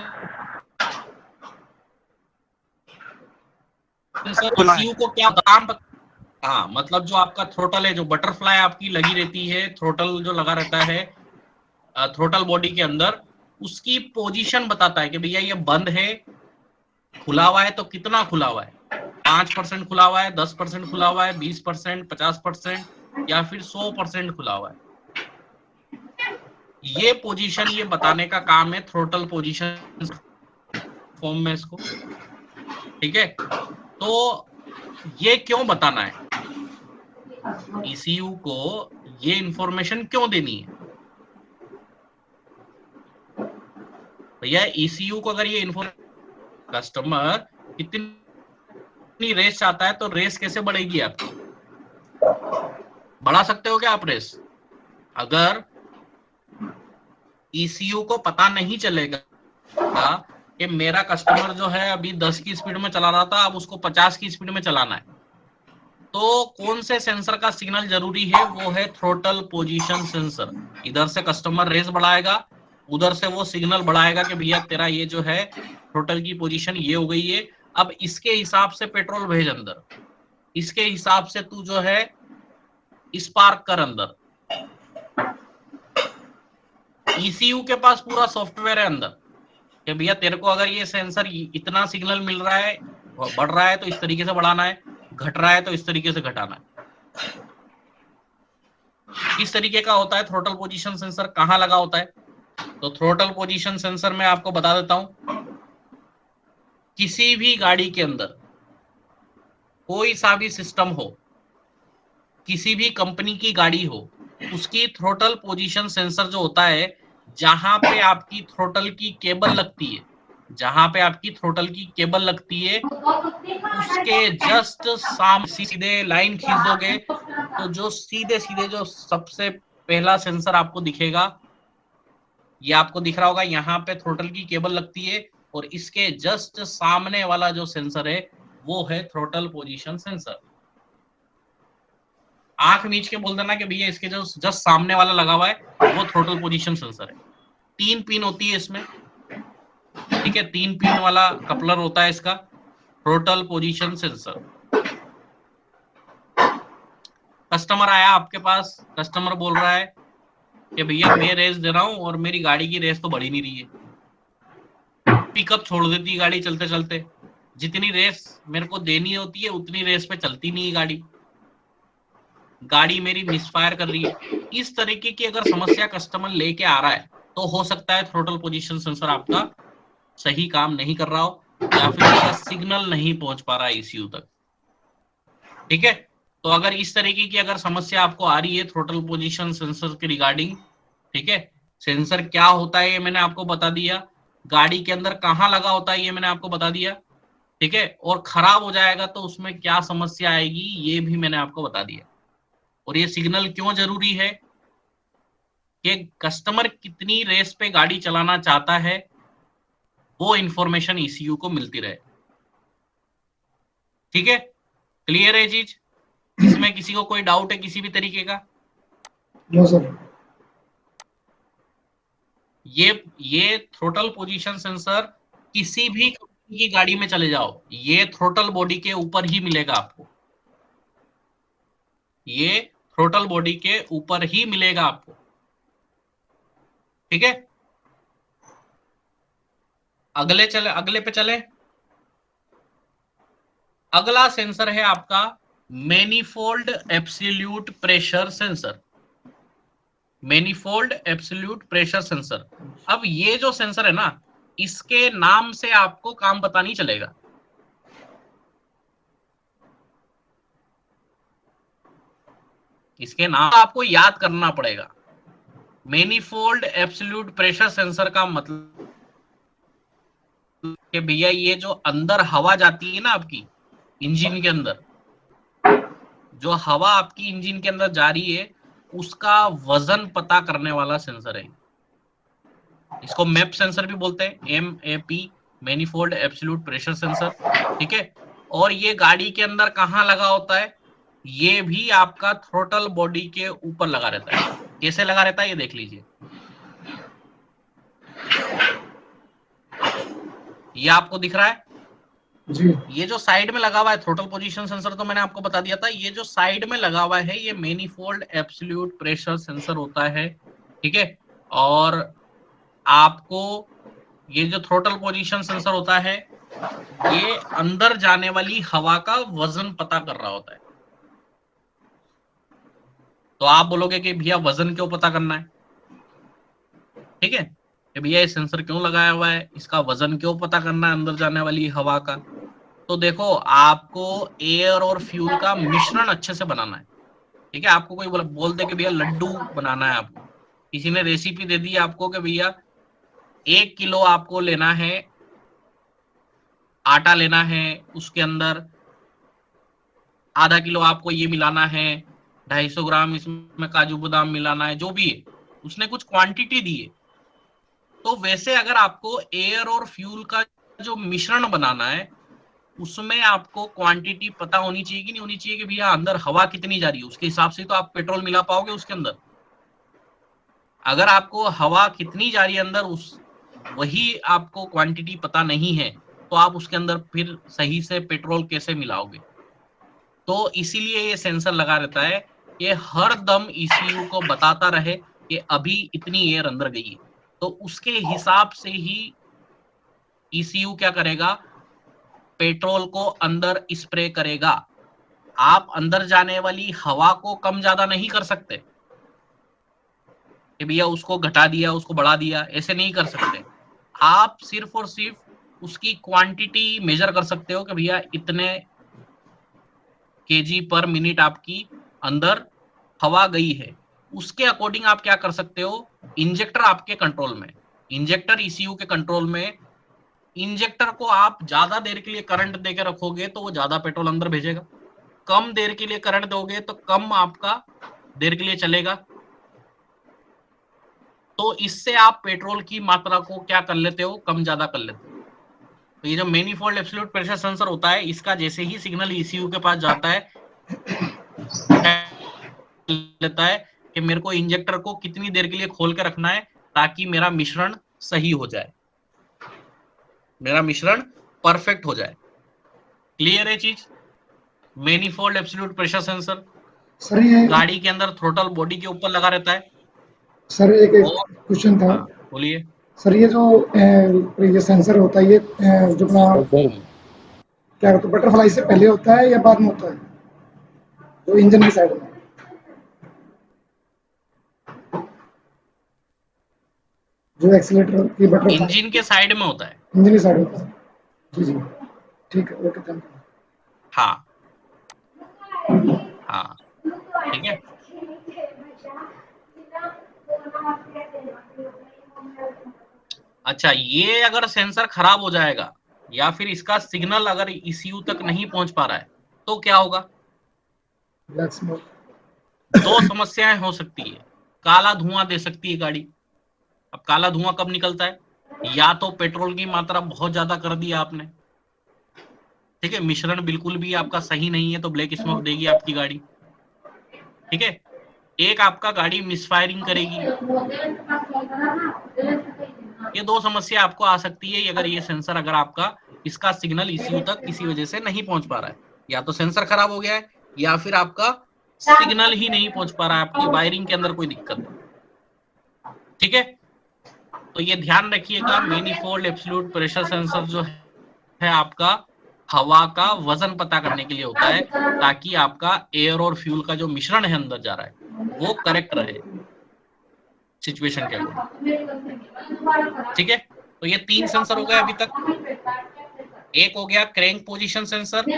सुना है। ईसीयू को क्या काम। हाँ, मतलब जो आपका थ्रोटल है, जो बटरफ्लाई आपकी लगी रहती है, थ्रोटल जो लगा रहता है थ्रोटल बॉडी के अंदर, उसकी पोजीशन बताता है कि भैया ये बंद है, खुला हुआ है तो कितना खुला हुआ है, 5% खुला हुआ है, 10% खुला हुआ है, 20%, 50% या फिर 100% खुला हुआ है। ये पोजीशन ये बताने का काम है थ्रोटल पोजीशन फॉर्म में इसको। ठीक है, तो ये क्यों बताना है ईसीयू को, ये इंफॉर्मेशन क्यों देनी है भैया? ईसीयू को अगर ये इंफॉर्मेशन, कस्टमर कितनी रेस चाहता है तो रेस कैसे बढ़ेगी आपकी? बढ़ा सकते हो क्या आप रेस? अगर ईसीयू को पता नहीं चलेगा कि मेरा कस्टमर जो है अभी 10 की स्पीड में चला रहा था, अब उसको 50 की स्पीड में चलाना है, तो कौन से सेंसर का सिग्नल जरूरी है? वो है थ्रोटल पोजीशन सेंसर। इधर से कस्टमर रेस बढ़ाएगा, उधर से वो सिग्नल बढ़ाएगा कि भैया तेरा ये जो है थ्रोटल की पोजीशन ये हो गई है, अब इसके हिसाब से पेट्रोल भेज अंदर, इसके हिसाब से तू जो है स्पार्क कर अंदर। ईसीयू के पास पूरा सॉफ्टवेयर है अंदर कि भैया तेरे को अगर ये सेंसर इतना सिग्नल मिल रहा है, बढ़ रहा है तो इस तरीके से बढ़ाना है, घट रहा है तो इस तरीके से घटाना है। किस तरीके का होता है थ्रोटल पोजीशन सेंसर, कहां लगा होता है? तो थ्रोटल पोजीशन सेंसर में आपको बता देता हूं, किसी भी गाड़ी के अंदर कोई सा भी सिस्टम हो, किसी भी कंपनी की गाड़ी हो, उसकी थ्रोटल पोजीशन सेंसर जो होता है, जहां पे आपकी थ्रोटल की केबल लगती है, जहां पे आपकी थ्रोटल की केबल लगती है, उसके जस्ट सामने सीधे लाइन खींच दोगे तो जो सीधे सीधे जो सबसे पहला सेंसर आपको दिखेगा, ये आपको दिख रहा होगा, यहाँ पे थ्रोटल की केबल लगती है और इसके जस्ट सामने वाला जो सेंसर है वो है थ्रोटल पोजीशन सेंसर। आंख मीच के बोल देना कि भैया इसके जो जस्ट सामने वाला लगा हुआ है वो थ्रोटल पोजीशन सेंसर है। 3 पिन होती है इसमें, ठीक है, 3 पिन वाला कपलर होता है इसका, थ्रोटल पोजीशन सेंसर। कस्टमर आया आपके पास, कस्टमर बोल रहा है कि भैया मैं रेस दे रहा हूं और मेरी गाड़ी की रेस तो बढ़ ही नहीं रही है, पिकअप छोड़ देती है गाड़ी चलते चलते, जितनी रेस मेरे को देनी होती है उतनी रेस पे चलती नहीं है गाड़ी, गाड़ी मेरी मिसफायर कर रही है। इस तरीके की अगर समस्या कस्टमर लेके आ रहा है तो हो सकता है थ्रोटल पोजीशन सेंसर आपका सही काम नहीं कर रहा हो, या फिर उसका सिग्नल नहीं पहुंच पा रहा है ईसीयू तक। ठीक है, तो अगर इस तरीके की अगर समस्या आपको आ रही है थ्रोटल पोजीशन सेंसर के रिगार्डिंग, ठीक है, सेंसर क्या होता है ये मैंने आपको बता दिया, गाड़ी के अंदर कहाँ लगा होता है ये मैंने आपको बता दिया, ठीक है, और खराब हो जाएगा तो उसमें क्या समस्या आएगी ये भी मैंने आपको बता दिया। और ये सिग्नल क्यों जरूरी है कि कस्टमर कितनी रेस पे गाड़ी चलाना चाहता है वो इंफॉर्मेशन ईसीयू को मिलती रहे। ठीक है, क्लियर है चीज? इसमें किसी को कोई डाउट है किसी भी तरीके का? No sir. ये थ्रोटल पोजीशन सेंसर किसी भी कंपनी की गाड़ी में चले जाओ, ये थ्रोटल बॉडी के ऊपर ही मिलेगा आपको, ये थ्रोटल बॉडी के ऊपर ही मिलेगा आपको। ठीक है, अगले पे चले। अगला सेंसर है आपका manifold absolute pressure sensor. Manifold absolute pressure sensor. अब ये जो सेंसर है ना, इसके नाम से आपको काम पता नहीं चलेगा। इसके नाम आपको याद करना पड़ेगा। मैनिफोल्ड एब्सोल्यूट प्रेशर सेंसर का मतलब कि भैया ये जो अंदर हवा जाती है ना आपकी इंजन के अंदर, जो हवा आपकी इंजन के अंदर जा रही है उसका वजन पता करने वाला सेंसर है। इसको मैप सेंसर भी बोलते हैं, MAP, manifold absolute pressure sensor. ठीक है, और ये गाड़ी के अंदर कहाँ लगा होता है, ये भी आपका थ्रोटल बॉडी के ऊपर लगा रहता है। कैसे लगा रहता है ये देख लीजिए, ये आपको दिख रहा है, जी। ये जो साइड में लगा हुआ है थ्रोटल पोजीशन सेंसर तो मैंने आपको बता दिया था, ये जो साइड में लगा हुआ है ये मैनिफोल्ड एब्सोल्यूट प्रेशर सेंसर होता है। ठीक है, और आपको ये जो थ्रोटल पोजीशन सेंसर होता है ये अंदर जाने वाली हवा का वजन पता कर रहा होता है। तो आप बोलोगे कि भैया वजन क्यों पता करना है, ठीक है, कि भैया ये सेंसर क्यों लगाया हुआ है, इसका वजन क्यों पता करना है अंदर जाने वाली हवा का। तो देखो आपको एयर और फ्यूल का मिश्रण अच्छे से बनाना है। ठीक है, आपको कोई बोल दे कि भैया लड्डू बनाना है, आपको किसी ने रेसिपी दे दी आपको कि भैया 1 किलो आपको लेना है, आटा लेना है, उसके अंदर ½ किलो आपको ये मिलाना है, 250 ग्राम इसमें काजू बादाम मिलाना है, जो भी है उसने कुछ क्वांटिटी दी है। तो वैसे अगर आपको एयर और फ्यूल का जो मिश्रण बनाना है उसमें आपको क्वांटिटी पता होनी चाहिए कि नहीं होनी चाहिए, कि भैया अंदर हवा कितनी जा रही है, उसके हिसाब से तो आप पेट्रोल मिला पाओगे उसके अंदर। अगर आपको हवा कितनी जा रही है अंदर उस वही आपको क्वांटिटी पता नहीं है तो आप उसके अंदर फिर सही से पेट्रोल कैसे मिलाओगे। तो इसीलिए ये सेंसर लगा रहता है, ये हर दम ईसीयू को बताता रहे कि अभी इतनी एयर अंदर गई है, तो उसके हिसाब से ही ईसीयू क्या करेगा, पेट्रोल को अंदर स्प्रे करेगा। आप अंदर जाने वाली हवा को कम ज्यादा नहीं कर सकते कि भैया उसको घटा दिया उसको बढ़ा दिया, ऐसे नहीं कर सकते। आप सिर्फ और सिर्फ उसकी क्वांटिटी मेजर कर सकते हो कि भैया इतने kg पर मिनट आपकी अंदर हवा गई है। उसके अकॉर्डिंग आप क्या कर सकते हो, इंजेक्टर आपके कंट्रोल में, इंजेक्टर ईसीयू के कंट्रोल में, इंजेक्टर को आप ज्यादा देर के लिए करंट देके रखोगे तो वो ज्यादा पेट्रोल अंदर भेजेगा, कम देर के लिए करंट दोगे तो कम आपका देर के लिए चलेगा। तो इससे आप पेट्रोल की मात्रा को क्या कर लेते हो, कम ज्यादा कर लेते हो। तो ये जो मैनिफोल्ड एब्सोल्यूट प्रेशर सेंसर होता है इसका जैसे ही सिग्नल ईसीयू के पास जाता है लेता है कि मेरे को इंजेक्टर को कितनी देर के लिए खोल के रखना है ताकि मेरा मिश्रण सही हो जाए। मेरा मिश्रण परफेक्ट हो जाए। क्लियर है चीज? Manifold absolute pressure sensor sir ये गाड़ी के अंदर थ्रोटल बॉडी के ऊपर लगा रहता है। सर एक और क्वेश्चन था। हाँ बोलिए। सर ये जो ये सेंसर होता है, ये जो अपना क्या कहते हैं, बटरफ्लाई से पहले होता है या बाद में होता है, जो इंजन की साइड में, जो एक्सीलेटर की बटरफ्लाई इंजन के साइड में होता है। इंजन की साइड में होता है? जी जी, ठीक है, ओके, थैंक हाँ हाँ ठीक है। अच्छा, ये अगर सेंसर खराब हो जाएगा या फिर इसका सिग्नल अगर ईसीयू तक नहीं पहुंच पा रहा है तो क्या होगा? You, black smoke. दो समस्याएं हो सकती है। काला धुआं दे सकती है गाड़ी। अब काला धुआं कब निकलता है? या तो पेट्रोल की मात्रा बहुत ज्यादा कर दी आपने, ठीक है, मिश्रण बिल्कुल भी आपका सही नहीं है तो ब्लैक स्मोक देगी आपकी गाड़ी। ठीक है। एक आपका गाड़ी मिसफायरिंग करेगी। ये दो समस्या आपको आ सकती है अगर ये सेंसर, अगर आपका इसका सिग्नल ईसीयू तक किसी वजह से नहीं पहुंच पा रहा है। या तो सेंसर खराब हो गया है या फिर आपका सिग्नल ही नहीं पहुंच पा रहा है, आपकी वायरिंग के अंदर कोई दिक्कत है। ठीक है। तो ये ध्यान रखिएगा, मैनीफोल्ड एब्सोल्यूट प्रेशर सेंसर जो है आपका हवा का वजन पता करने के लिए होता है, ताकि आपका एयर और फ्यूल का जो मिश्रण है अंदर जा रहा है वो करेक्ट रहे सिचुएशन के अकॉर्डिंग। ठीक है। तो ये 3 सेंसर हो गए अभी तक। एक हो गया क्रैंक पोजीशन सेंसर,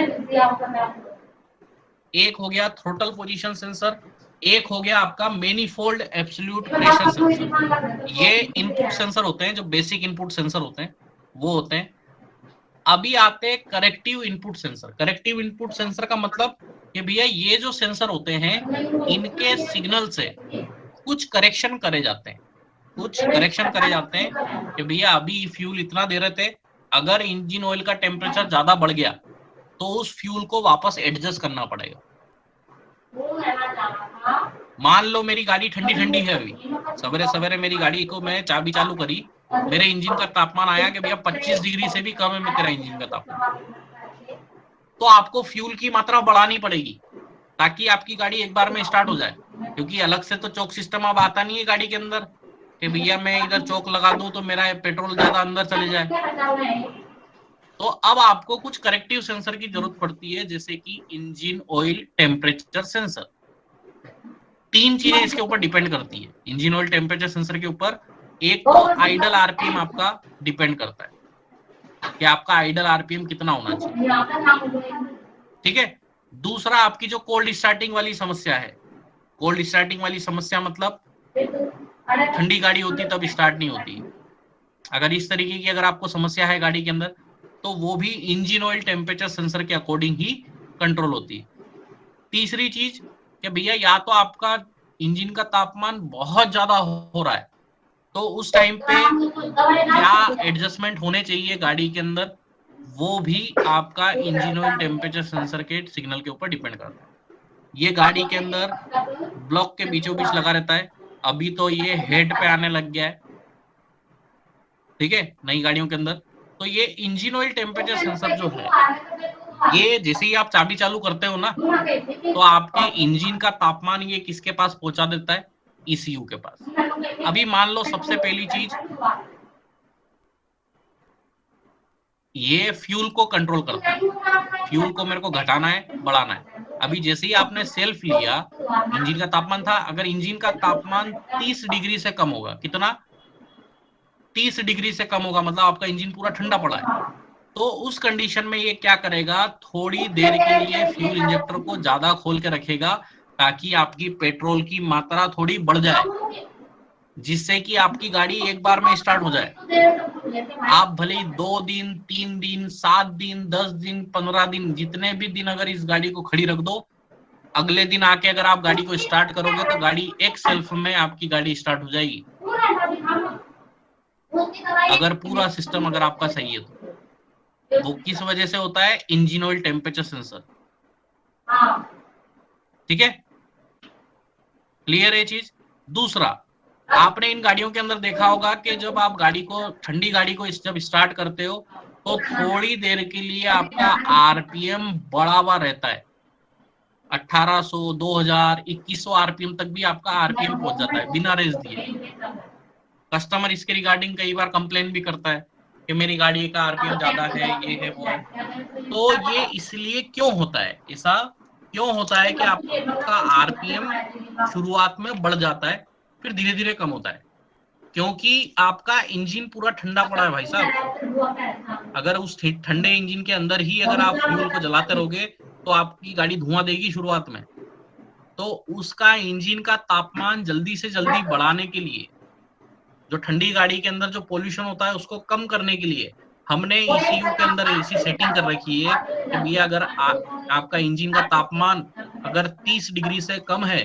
एक हो गया थ्रोटल पोजीशन सेंसर, एक हो गया आपका मैनीफोल्ड एब्सोल्यूट प्रेशर सेंसर। ये इनपुट सेंसर होते हैं, जो बेसिक इनपुट सेंसर होते हैं वो होते हैं। अभी आते हैं corrective input sensor. Corrective input sensor का मतलब कि भैया ये जो सेंसर होते हैं इनके सिग्नल से कुछ करेक्शन करे जाते हैं। कुछ करेक्शन करे जाते हैं कि भैया अभी फ्यूल इतना दे रहे थे, अगर इंजन ऑयल का टेम्परेचर ज्यादा बढ़ गया तो उस फ्यूल को वापस एडजस्ट करना पड़ेगा। मान लो मेरी गाड़ी ठंडी ठंडी है, अभी सवेरे सवेरे मेरी गाड़ी को मैं चाबी चालू करी, मेरे इंजन का तापमान आया कि भैया 25 डिग्री से भी कम है तेरा इंजन का तापमान, तो आपको फ्यूल की मात्रा बढ़ानी पड़ेगी ताकि आपकी गाड़ी एक बार में स्टार्ट हो जाए। क्योंकि अलग से तो चौक सिस्टम अब आता नहीं है गाड़ी के अंदर कि भैया मैं इधर चौक लगा दूं तो मेरा पेट्रोल ज्यादा अंदर चले जाए। तो अब आपको कुछ करेक्टिव सेंसर की जरूरत पड़ती है, जैसे कि इंजन ऑयल टेम्परेचर सेंसर। 3 चीजें इसके ऊपर डिपेंड करती है इंजन ऑयल टेम्परेचर सेंसर के ऊपर। एक तो आइडल आरपीएम आपका डिपेंड करता है कि आपका आइडल आरपीएम कितना होना चाहिए। ठीक है। दूसरा आपकी जो कोल्ड स्टार्टिंग वाली समस्या है, कोल्ड स्टार्टिंग वाली समस्या मतलब ठंडी गाड़ी होती तब स्टार्ट नहीं होती। अगर इस तरीके की अगर आपको समस्या है गाड़ी के अंदर तो वो भी इंजन ऑयल टेम्परेचर सेंसर के अकॉर्डिंग ही कंट्रोल होती है। तीसरी चीज कि भैया या तो आपका इंजन का तापमान बहुत ज्यादा हो रहा है तो उस टाइम पे क्या एडजस्टमेंट होने चाहिए गाड़ी के अंदर, वो भी आपका इंजन ऑयल टेम्परेचर सेंसर के सिग्नल के ऊपर डिपेंड करता है। ये गाड़ी के अंदर ब्लॉक के बीचों बीच लगा रहता है। अभी तो ये हेड पे आने लग गया है, ठीक है, नई गाड़ियों के अंदर। तो ये इंजन ऑयल टेम्परेचर सेंसर जो है, ये जैसे ही आप चाबी चालू करते हो ना तो आपके इंजन का तापमान ये किसके पास पहुंचा देता है? ईसीयू के पास। अभी मान लो सबसे पहली चीज, ये फ्यूल को कंट्रोल करता है। फ्यूल को मेरे को घटाना है बढ़ाना है। अभी जैसे ही आपने सेल्फ लिया, इंजन का तापमान था, अगर इंजन का तापमान 30 डिग्री से कम होगा, कितना? 30 डिग्री से कम होगा, मतलब आपका इंजन पूरा ठंडा पड़ा है। तो उस कंडीशन में ये क्या करेगा, थोड़ी देर के लिए फ्यूल इंजेक्टर को ज्यादा खोल के रखेगा ताकि आपकी पेट्रोल की मात्रा थोड़ी बढ़ जाए, जिससे कि आपकी गाड़ी एक बार में स्टार्ट हो जाए। आप भले ही 2 दिन 3 दिन 7 दिन 10 दिन 15 दिन, जितने भी दिन अगर इस गाड़ी को खड़ी रख दो, अगले दिन आके अगर आप गाड़ी को स्टार्ट करोगे तो गाड़ी एक सेल्फ में आपकी गाड़ी स्टार्ट हो जाएगी, अगर पूरा सिस्टम अगर आपका सही है तो। वो किस वजह से होता है? Engine oil temperature sensor. ठीक है, क्लियर है चीज? दूसरा, आपने इन गाड़ियों के अंदर देखा होगा कि जब आप गाड़ी को, ठंडी गाड़ी को जब स्टार्ट करते हो तो थोड़ी देर के लिए आपका आरपीएम बढ़ा हुआ रहता है। 1800, 2000, 2100 आरपीएम तक भी आपका आरपीएम पहुंच जाता है बिना रेस दिए। कस्टमर इसके रिगार्डिंग कई बार कंप्लेन भी करता है कि मेरी गाड़ी का आरपीएम ज्यादा है, ये है वो है। तो ये इसलिए क्यों होता है, ऐसा क्यों होता है कि आपका आरपीएम शुरुआत में बढ़ जाता है फिर धीरे धीरे कम होता है? क्योंकि आपका इंजन पूरा ठंडा पड़ा है भाई साहब। अगर उस ठंडे इंजन के अंदर ही अगर आप फ्यूल को जलाते रहोगे तो आपकी गाड़ी धुआं देगी शुरुआत में। तो उसका इंजन का तापमान जल्दी से जल्दी बढ़ाने के लिए, जो ठंडी गाड़ी के अंदर जो पोल्यूशन होता है उसको कम करने के लिए हमने ईसीयू के अंदर ऐसी सेटिंग कर रखी है कि भैया अगर आपका इंजन का तापमान अगर 30 डिग्री से कम है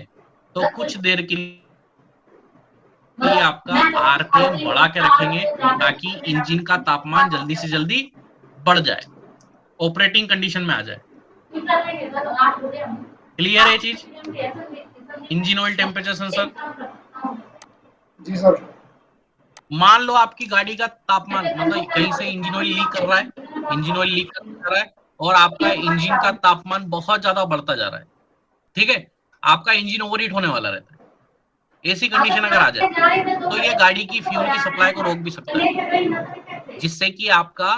तो कुछ देर के लिए आपका आरपीएम बढ़ा के रखेंगे ताकि इंजन का तापमान जल्दी से जल्दी बढ़ जाए, ऑपरेटिंग कंडीशन में आ जाए। क्लियर है चीज? Engine oil temperature sensor. जी सर। मान लो आपकी गाड़ी का तापमान मतलब कहीं से इंजन ऑयल लीक कर रहा है, इंजन ऑयल लीक कर रहा है और आपका इंजन का तापमान बहुत ज्यादा बढ़ता जा रहा है, ठीक है, आपका इंजन ओवरहीट होने वाला रहता है। ऐसी कंडीशन अगर आ जाए तो ये गाड़ी की फ्यूल की सप्लाई को रोक भी सकता है, जिससे कि आपका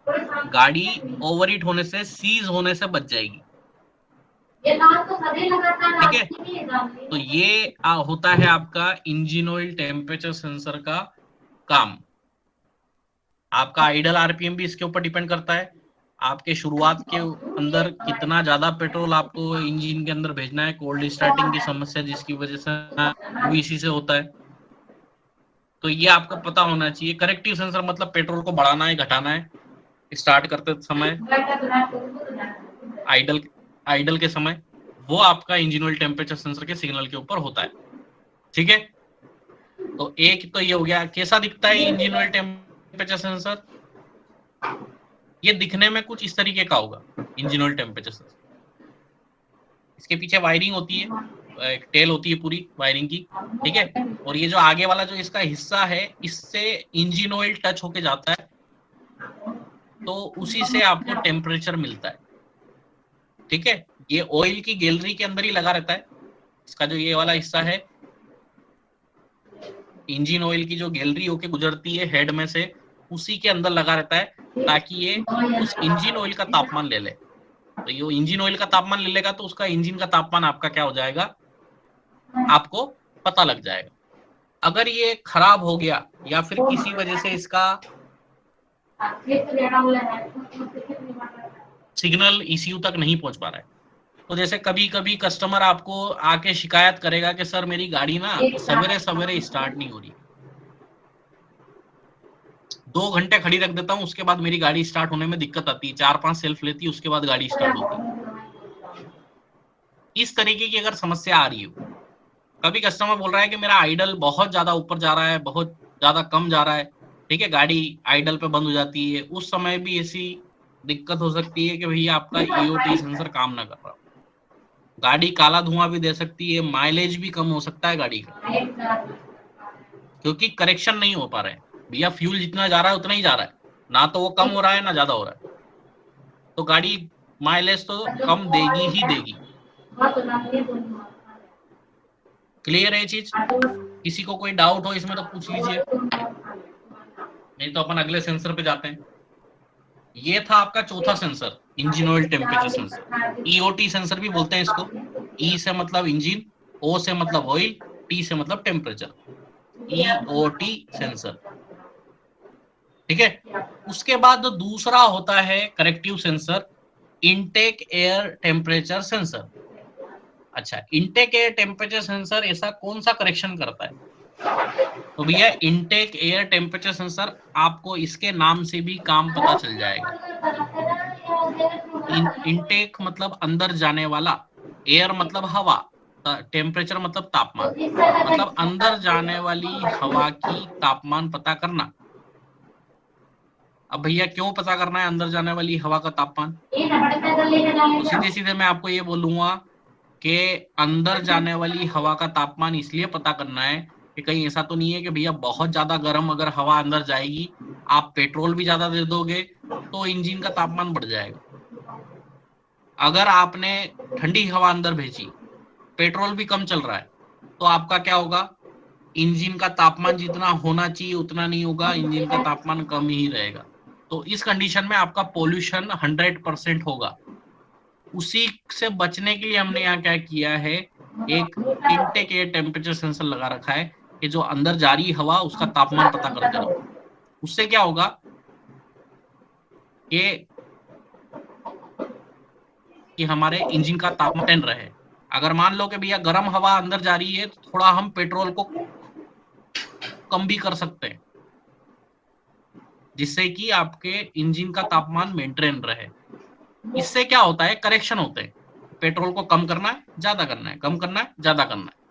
गाड़ी ओवरहीट होने से, सीज होने से बच जाएगी। ठीक है, तो ये होता है आपका इंजन ऑयल टेम्परेचर सेंसर का काम। आपका आइडल आरपीएम भी इसके ऊपर डिपेंड करता है, आपके शुरुआत के अंदर कितना ज्यादा पेट्रोल आपको इंजन के अंदर भेजना है, कोल्ड स्टार्टिंग की समस्या जिसकी वजह से यूवीसी से होता है। तो ये आपका पता होना चाहिए। करेक्टिव सेंसर मतलब पेट्रोल को बढ़ाना है, घटाना है स्टार्ट करते समय, आइडल आइडल के समय, वो आपका इंजन ऑयल टेम्परेचर सेंसर के सिग्नल के ऊपर होता है। ठीक है, तो एक तो ये हो गया। कैसा दिखता है इंजन ऑयल टेम्परेचर सेंसर? ये दिखने में कुछ इस तरीके का होगा इंजन ऑयल टेम्परेचर सेंसर। इसके पीछे वायरिंग होती है, एक टेल होती है पूरी वायरिंग की, ठीक है, और ये जो आगे वाला जो इसका हिस्सा है इससे इंजन ऑयल टच होके जाता है, तो उसी से आपको टेम्परेचर मिलता है। ठीक है, ये ऑयल की गैलरी के अंदर ही लगा रहता है, इसका जो ये वाला हिस्सा है इंजन ऑयल की जो गैलरी होके गुजरती है हेड में से, उसी के अंदर लगा रहता है ताकि ये उस इंजन ऑयल का तापमान ले ले। तो ये इंजन ऑयल का तापमान ले लेगा तो उसका इंजन का तापमान आपका क्या हो जाएगा, आपको पता लग जाएगा। अगर ये खराब हो गया या फिर किसी वजह से इसका सिग्नल ईसीयू तक नहीं पहुंच पा रहा है, तो जैसे कभी कभी कस्टमर आपको आके शिकायत करेगा कि सर मेरी गाड़ी ना सवेरे सवेरे स्टार्ट नहीं हो रही, 2 घंटे खड़ी रख देता हूँ उसके बाद मेरी गाड़ी स्टार्ट होने में दिक्कत आती है, 4-5 सेल्फ लेती है उसके बाद गाड़ी स्टार्ट होती है। इस तरीके की अगर समस्या आ रही हो, कभी कस्टमर बोल रहा है कि मेरा आइडल बहुत ज्यादा ऊपर जा रहा है, बहुत ज्यादा कम जा रहा है, ठीक है, गाड़ी आइडल पे बंद हो जाती है, उस समय भी ऐसी दिक्कत हो सकती है कि भैया आपका ईओटी सेंसर काम ना कर रहा, गाड़ी काला धुआं भी दे सकती है, माइलेज भी कम हो सकता है गाड़ी का, क्योंकि करेक्शन नहीं हो पा रहा है। भैया फ्यूल जितना जा रहा है उतना ही जा रहा है, ना तो वो कम हो रहा है ना ज्यादा हो रहा है, तो गाड़ी माइलेज तो कम देगी ही देगी। क्लियर है ये चीज? किसी को कोई डाउट हो इसमें तो पूछ लीजिए, नहीं तो अपन अगले सेंसर पे जाते हैं। ये था आपका चौथा sensor, engine oil temperature sensor. EOT sensor भी बोलते हैं इसको। ई से मतलब इंजन, ओ से मतलब ऑयल, टी से मतलब टेम्परेचर, ईओटी सेंसर। ठीक है, उसके बाद दूसरा होता है corrective sensor, intake air temperature sensor. अच्छा, इनटेक एयर टेम्परेचर सेंसर ऐसा कौन सा करेक्शन करता है? तो भैया इनटेक एयर टेम्परेचर सेंसर, आपको इसके नाम से भी काम पता चल जाएगा। इनटेक मतलब अंदर जाने वाला, एयर मतलब हवा, टेम्परेचर मतलब तापमान, मतलब अंदर जाने वाली हवा की तापमान पता करना। अब भैया क्यों पता करना है अंदर जाने वाली हवा का तापमान? तो सीधे सीधे मैं आपको ये बोलूंगा कि अंदर जाने वाली हवा का तापमान इसलिए पता करना है कि कहीं ऐसा तो नहीं है कि भैया बहुत ज्यादा गर्म अगर हवा अंदर जाएगी, आप पेट्रोल भी ज्यादा दे दोगे तो इंजन का तापमान बढ़ जाएगा। अगर आपने ठंडी हवा अंदर भेजी, पेट्रोल भी कम चल रहा है, तो आपका क्या होगा, इंजन का तापमान जितना होना चाहिए उतना नहीं होगा, इंजन का तापमान कम ही रहेगा। तो इस कंडीशन में आपका पोल्यूशन 100% होगा। उसी से बचने के लिए हमने यहाँ क्या किया है, एक इनटेक एयर टेम्परेचर सेंसर लगा रखा है कि जो अंदर जा रही हवा उसका तापमान पता करते रहो। उससे क्या होगा कि हमारे इंजन का तापमान रहे। अगर मान लो कि भैया गर्म हवा अंदर जा रही है, तो थोड़ा हम पेट्रोल को कम भी कर सकते हैं, जिससे कि आपके इंजन का तापमान मेंटेन रहे। इससे क्या होता है, करेक्शन होते हैं। पेट्रोल को कम करना है, ज्यादा करना है, कम करना है, ज्यादा करना है।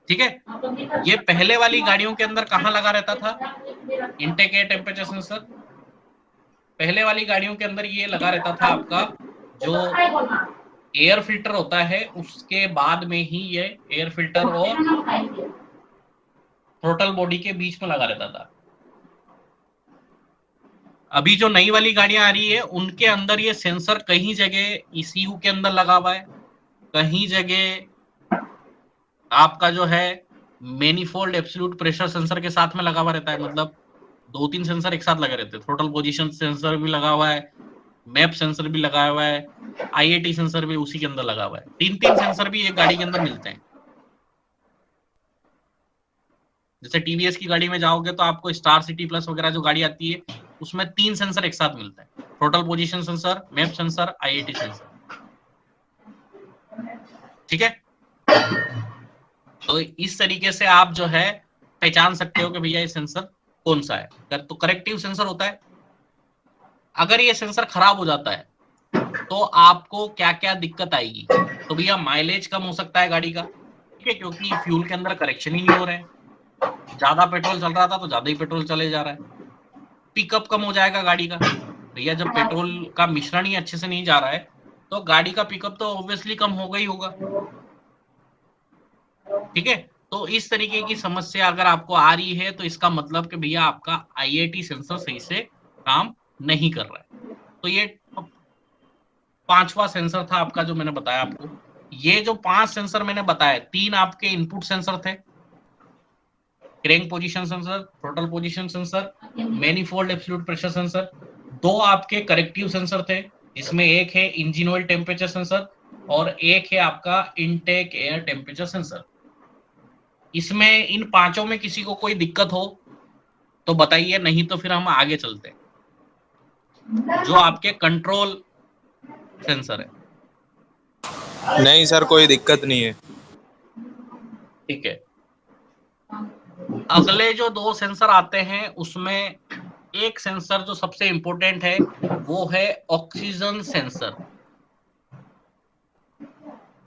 ठीक है। ये पहले वाली गाड़ियों के अंदर कहाँ लगा रहता था, इनटेक एयर टेम्परेचर सेंसर। पहले वाली गाड़ियों के अंदर ये लगा रहता था आपका, जो एयर फिल्टर होता है उसके बाद में ही ये एयर फिल्टर और थ्रोटल बॉडी के बीच में लगा रहता था। अभी जो नई वाली गाड़ियां आ रही है उनके अंदर ये सेंसर कहीं जगह ईसीयू के अंदर लगा हुआ है, कहीं जगह आपका जो है मैनिफोल्ड एब्सोल्यूट प्रेशर सेंसर के साथ में लगा हुआ रहता है। मतलब 2-3 सेंसर एक साथ लगे रहते हैं। थ्रोटल पोजीशन सेंसर भी लगा हुआ है, मैप सेंसर भी लगा हुआ है, आईएटी सेंसर भी उसी के अंदर लगा हुआ है। 3-3 सेंसर भी एक गाड़ी के अंदर मिलते हैं। जैसे टीवीएस की गाड़ी में जाओगे तो आपको स्टार सिटी प्लस वगैरह जो गाड़ी आती है उसमें 3 सेंसर एक साथ मिलते हैं, total position sensor, map sensor, IIT sensor. ठीक है। तो इस तरीके से आप जो है पहचान सकते हो कि भैया ये सेंसर कौन सा है। तो करेक्टिव सेंसर होता है। अगर ये सेंसर खराब हो जाता है तो आपको क्या क्या दिक्कत आएगी, तो भैया माइलेज कम हो सकता है गाड़ी का। ठीक है, क्योंकि फ्यूल के अंदर करेक्शन ही नहीं हो रहे हैं। ज्यादा पेट्रोल चल रहा था तो ज्यादा ही पेट्रोल चले जा रहा है। पिकअप कम हो जाएगा गाड़ी का। भैया जब पेट्रोल का मिश्रण ही अच्छे से नहीं जा रहा है तो गाड़ी का पिकअप तो ऑब्वियसली कम होगा ही होगा। ठीक है। तो इस तरीके की समस्या अगर आपको आ रही है तो इसका मतलब कि भैया आपका आईआईटी सेंसर सही से काम नहीं कर रहा है। तो ये 5वां सेंसर था आपका जो मैंने बताया आपको। ये जो 5 सेंसर मैंने बताया, 3 आपके इनपुट सेंसर थे, crank position sensor, throttle position sensor, manifold absolute pressure sensor. 2 आपके करेक्टिव सेंसर थे, इसमें एक है इंजन ऑयल टेम्परेचर सेंसर और एक है आपका इनटेक एयर टेम्परेचर सेंसर। इसमें इन पांचों में किसी को कोई दिक्कत हो तो बताइए, नहीं तो फिर हम आगे चलते हैं। जो आपके कंट्रोल सेंसर है। नहीं सर, कोई दिक्कत नहीं है। ठीक है। अगले जो 2 सेंसर आते हैं उसमें एक सेंसर जो सबसे इंपॉर्टेंट है वो है ऑक्सीजन सेंसर।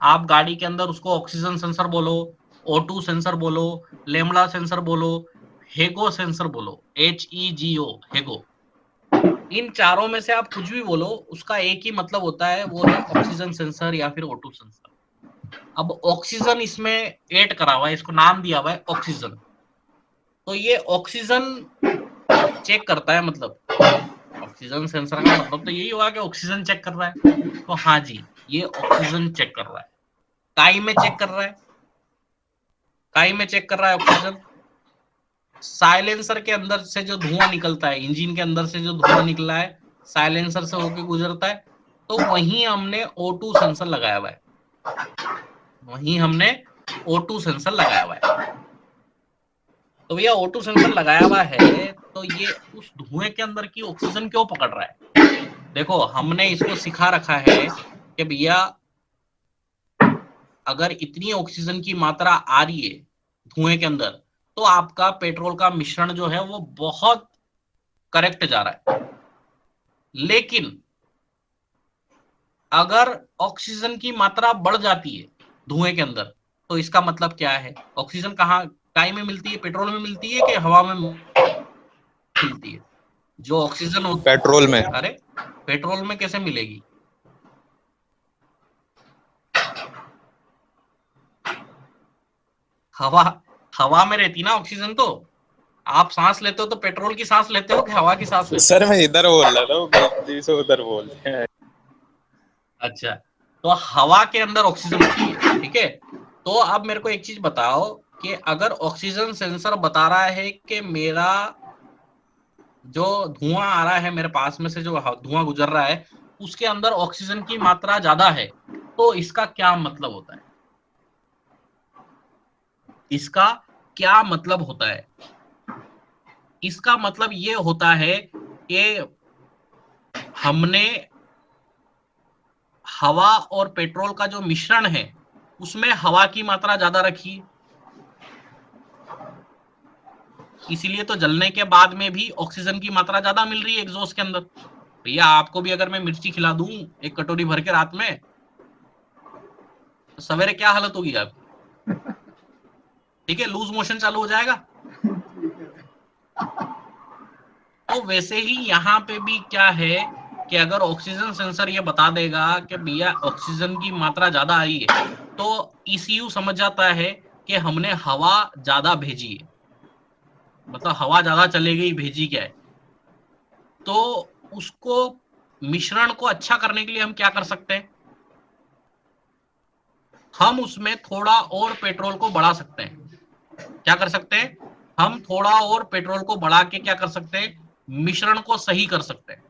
आप गाड़ी के अंदर उसको ऑक्सीजन सेंसर बोलो, O2 सेंसर बोलो, लेमड़ा सेंसर बोलो, हेगो सेंसर बोलो, HEGO, हेगो। इन चारों में से आप कुछ भी बोलो, उसका एक ही मतलब होता है, वो है ऑक्सीजन सेंसर या फिर O2 सेंसर। अब ऑक्सीजन इसमें ऐड करा हुआ है, इसको नाम दिया हुआ है ऑक्सीजन। तो ये ऑक्सीजन चेक करता है। मतलब ऑक्सीजन सेंसर का मतलब तो यही होगा कि ऑक्सीजन चेक कर रहा है। तो हाँ जी, ये ऑक्सीजन चेक कर रहा है। काई में चेक कर रहा है, काई में चेक कर रहा है ऑक्सीजन। साइलेंसर के अंदर से जो धुआं निकलता है, इंजन के अंदर से जो धुआं निकला है साइलेंसर से होके गुजरता है, तो वहीं हमने O2 सेंसर लगाया हुआ है। वहीं हमने O2 सेंसर लगाया हुआ है। तो भैया O2 सेंसर लगाया हुआ है तो ये उस धुएं के अंदर की ऑक्सीजन क्यों पकड़ रहा है। देखो, हमने इसको सिखा रखा है कि भैया अगर इतनी ऑक्सीजन की मात्रा आ रही है धुएं के अंदर तो आपका पेट्रोल का मिश्रण जो है वो बहुत करेक्ट जा रहा है। लेकिन अगर ऑक्सीजन की मात्रा बढ़ जाती है धुएं के अंदर तो इसका मतलब क्या है, ऑक्सीजन कहाँ काई में मिलती है, पेट्रोल में मिलती है कि हवा में मिलती है। जो ऑक्सीजन पेट्रोल में। अरे पेट्रोल में कैसे मिलेगी। हवा हवा में रहती ना ऑक्सीजन, तो आप सांस लेते हो तो पेट्रोल की सांस लेते हो कि हवा की सांस लेते सर मैं इधर बोल रहा था, वो गलती से उधर बोल दिया। हो? अच्छा, तो हवा के अंदर ऑक्सीजन होती है, ठीक है। तो अब मेरे को एक चीज बताओ कि अगर ऑक्सीजन सेंसर बता रहा है कि मेरा जो धुआं आ रहा है मेरे पास में से, जो धुआं गुजर रहा है उसके अंदर ऑक्सीजन की मात्रा ज्यादा है, तो इसका क्या मतलब होता है? इसका क्या मतलब होता है? इसका मतलब ये होता है कि हमने हवा और पेट्रोल का जो मिश्रण है उसमें हवा की मात्रा ज्यादा रखी है, इसीलिए तो जलने के बाद में भी ऑक्सीजन की मात्रा ज्यादा मिल रही है एग्जॉस्ट के अंदर। भैया आपको भी अगर मैं मिर्ची खिला दूं एक कटोरी भर के रात में, तो सवेरे क्या हालत होगी आपकी? ठीक है, लूज मोशन चालू हो जाएगा। तो वैसे ही यहाँ पे भी क्या है कि अगर ऑक्सीजन सेंसर ये बता देगा कि भैया ऑक्सीजन की मात्रा ज्यादा आई है, तो ईसीयू समझ जाता है कि हमने हवा ज्यादा भेजी है, मतलब हवा ज्यादा चले गई, भेजी क्या है। तो उसको मिश्रण को अच्छा करने के लिए हम क्या कर सकते हैं? हम उसमें थोड़ा और पेट्रोल को बढ़ा सकते हैं। क्या कर सकते हैं? हम थोड़ा और पेट्रोल को बढ़ा के क्या कर सकते हैं? मिश्रण को सही कर सकते हैं।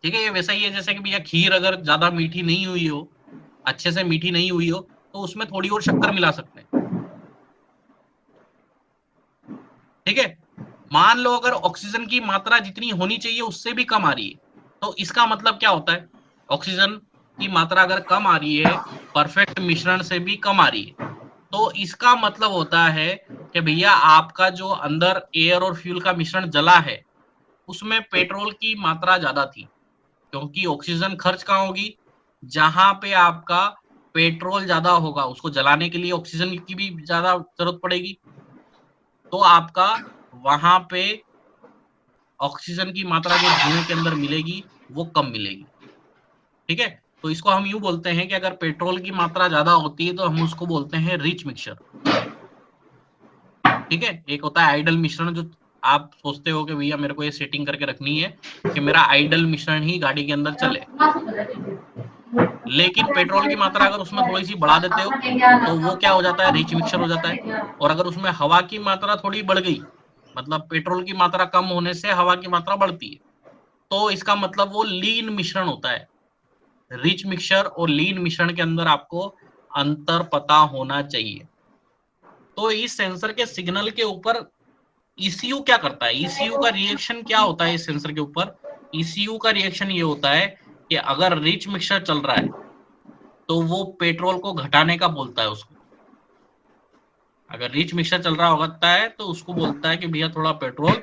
ठीक है, ये वैसा ही है जैसे कि भैया खीर अगर ज्यादा मीठी नहीं हुई हो, अच्छे से मीठी नहीं हुई हो, तो उसमें थोड़ी और शक्कर मिला सकते हैं। ठीक है, मान लो अगर ऑक्सीजन की मात्रा जितनी होनी चाहिए उससे भी कम आ रही है, तो इसका मतलब क्या होता है? ऑक्सीजन की मात्रा अगर कम आ रही है, परफेक्ट मिश्रण से भी कम आ रही है, तो इसका मतलब होता है कि भैया आपका जो अंदर एयर और फ्यूल का मिश्रण जला है उसमें पेट्रोल की मात्रा ज्यादा थी, क्योंकि ऑक्सीजन खर्च कहाँ होगी? जहां पे आपका पेट्रोल ज्यादा होगा, उसको जलाने के लिए ऑक्सीजन की भी ज्यादा जरूरत पड़ेगी, तो आपका वहां पे ऑक्सीजन की मात्रा जो धुएं के अंदर मिलेगी वो कम मिलेगी। ठीक है, तो इसको हम यूं बोलते हैं कि अगर पेट्रोल की मात्रा ज्यादा होती है तो हम उसको बोलते हैं रिच मिक्सचर। ठीक है, एक होता है आइडल मिश्रण, जो आप सोचते हो कि भैया मेरे को ये सेटिंग करके रखनी है कि मेरा आइडल मिश्रण ही गाड़ी के अंदर चले, लेकिन पेट्रोल की मात्रा अगर उसमें थोड़ी सी बढ़ा देते हो तो वो क्या हो जाता है? रिच मिक्सचर हो जाता है। और अगर उसमें हवा की मात्रा थोड़ी बढ़ गई, मतलब पेट्रोल की मात्रा कम होने से हवा की मात्रा बढ़ती है, तो इसका मतलब वो लीन मिश्रण होता है। रिच मिक्सचर और लीन मिश्रण के अंदर आपको अंतर पता होना चाहिए। तो इस सेंसर के सिग्नल के ऊपर ईसीयू क्या करता है? ईसीयू का रिएक्शन क्या होता है इस सेंसर के ऊपर? ईसीयू का रिएक्शन ये होता है कि अगर रिच मिक्सचर चल रहा है तो वो पेट्रोल को घटाने का बोलता है उसको। अगर रिच मिक्सचर चल रहा होता है तो उसको बोलता है कि भैया थोड़ा पेट्रोल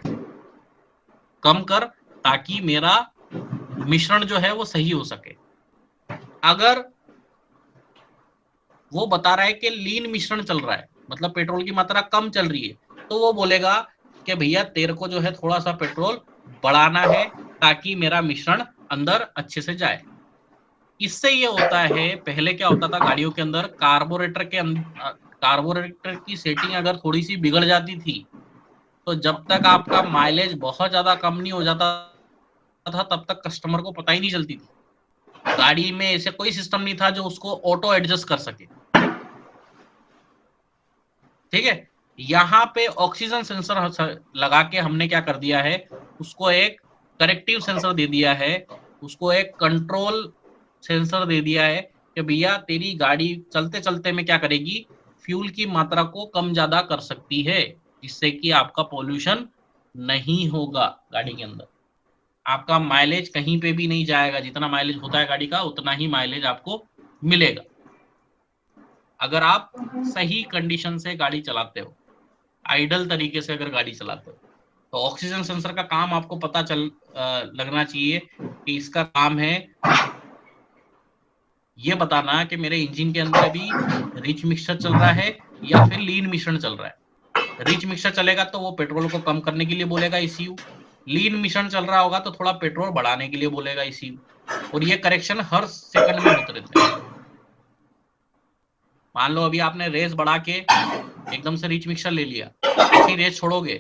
कम कर, ताकि मेरा मिश्रण जो है वो सही हो सके। अगर वो बता रहा है कि लीन मिश्रण चल रहा है, मतलब पेट्रोल की मात्रा कम चल रही है, तो वो बोलेगा कि भैया तेरे को जो है थोड़ा सा पेट्रोल बढ़ाना है ताकि मेरा मिश्रण अंदर अच्छे से जाए। इससे ये होता है, पहले क्या होता था गाड़ियों के अंदर, कार्बोरेटर की सेटिंग अगर थोड़ी सी बिगड़ जाती थी, तो जब तक आपका माइलेज बहुत ज्यादा कम नहीं हो जाता था तब तक कस्टमर को पता ही नहीं चलती थी। गाड़ी में ऐसे कोई सिस्टम नहीं था जो उसको ऑटो एडजस्ट कर सके। ठीक है, यहाँ पे ऑक्सीजन सेंसर लगा के हमने क्या कर दिया है, उसको एक करेक्टिव सेंसर दे दिया है, उसको एक कंट्रोल सेंसर दे दिया है कि भैया तेरी गाड़ी चलते चलते में क्या करेगी, फ्यूल की मात्रा को कम ज्यादा कर सकती है, जिससे कि आपका पोल्यूशन नहीं होगा गाड़ी के अंदर। आपका माइलेज कहीं पे भी नहीं जाएगा, जितना माइलेज होता है गाड़ी का उतना ही माइलेज आपको मिलेगा, अगर आप सही कंडीशन से गाड़ी चलाते हो, आइडल तरीके से अगर गाड़ी चलाते हो। तो ऑक्सीजन सेंसर का काम आपको पता लगना चाहिए कि इसका काम है ये बताना कि मेरे इंजन के अंदर अभी रिच मिक्सचर चल रहा है या फिर लीन मिश्रण चल रहा है। रिच मिक्सचर चलेगा तो वो पेट्रोल को कम करने के लिए बोलेगा ईसीयू, लीन मिश्रण चल रहा होगा तो थोड़ा पेट्रोल बढ़ाने के लिए बोलेगा ईसीयू, और ये करेक्शन हर सेकंड में होते रहते हैं। मान लो अभी आपने रेस बढ़ा के एकदम से रिच मिक्सचर ले लिया, ऐसे ही रेस छोड़ोगे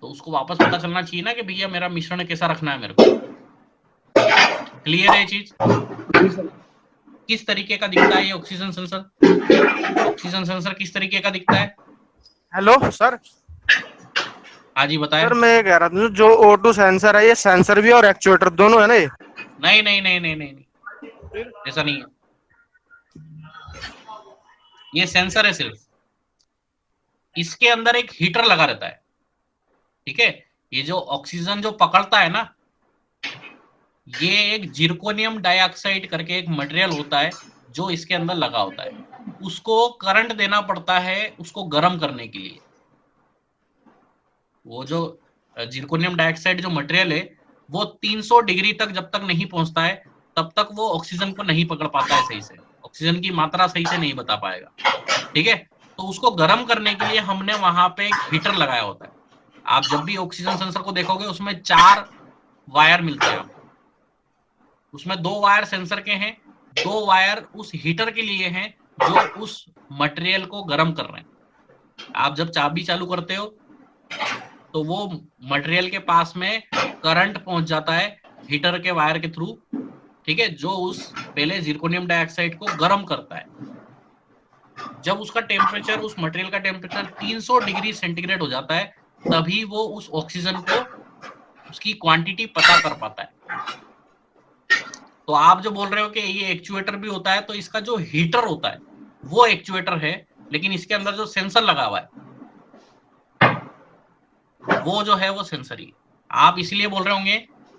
तो उसको वापस पता चलना चाहिए ना कि भैया मेरा मिश्रण कैसा रखना है मेरे को। क्लियर है ये चीज? जी सर। किस तरीके का दिखता है ये ऑक्सीजन सेंसर? ऑक्सीजन सेंसर किस तरीके का दिखता है? Hello sir. हाँ जी बताएं। सर मैं ये कह रहा था जो O2 सेंसर है, ये सेंसर भी और एक्चुएटर दोनों है ना ये? नहीं नहीं नहीं नहीं नहीं नहीं, ऐसा नहीं है। ये सेंसर है सिर्फ, इसके अंदर एक हीटर लगा रहता है। ठीक है, ये जो ऑक्सीजन जो पकड़ता है ना, ये एक जिरकोनियम डाइऑक्साइड करके एक मटेरियल होता है जो इसके अंदर लगा होता है। उसको करंट देना पड़ता है उसको गर्म करने के लिए। वो जो जिरकोनियम डाइऑक्साइड जो मटेरियल है वो 300 डिग्री तक जब तक नहीं पहुंचता है तब तक वो ऑक्सीजन को नहीं पकड़ पाता है सही से, ऑक्सीजन की मात्रा सही से नहीं बता पाएगा। ठीक है, तो उसको गर्म करने के लिए हमने वहां पे एक हीटर लगाया होता है। आप जब भी ऑक्सीजन सेंसर को देखोगे उसमें 4 वायर मिलते हैं आपको, उसमें 2 वायर सेंसर के हैं, 2 वायर उस हीटर के लिए हैं जो उस मटेरियल को गर्म कर रहे हैं। आप जब चाबी चालू करते हो तो वो मटेरियल के पास में करंट पहुंच जाता है हीटर के वायर के थ्रू। ठीक है, जो उस पहले जिरकोनियम डाइऑक्साइड को गर्म करता है। जब उसका टेम्परेचर, उस मटेरियल का टेम्परेचर 300 डिग्री सेंटीग्रेड हो जाता है तभी वो उस ऑक्सीजन को उसकी क्वांटिटी पता कर पाता है। तो आप जो बोल रहे हो कि ये एक्चुएटर भी होता है, तो इसका जो हीटर होता है वो एक्चुएटर है, लेकिन इसके अंदर जो सेंसर लगा हुआ है वो जो है वो सेंसर ही। आप इसलिए बोल रहे होंगे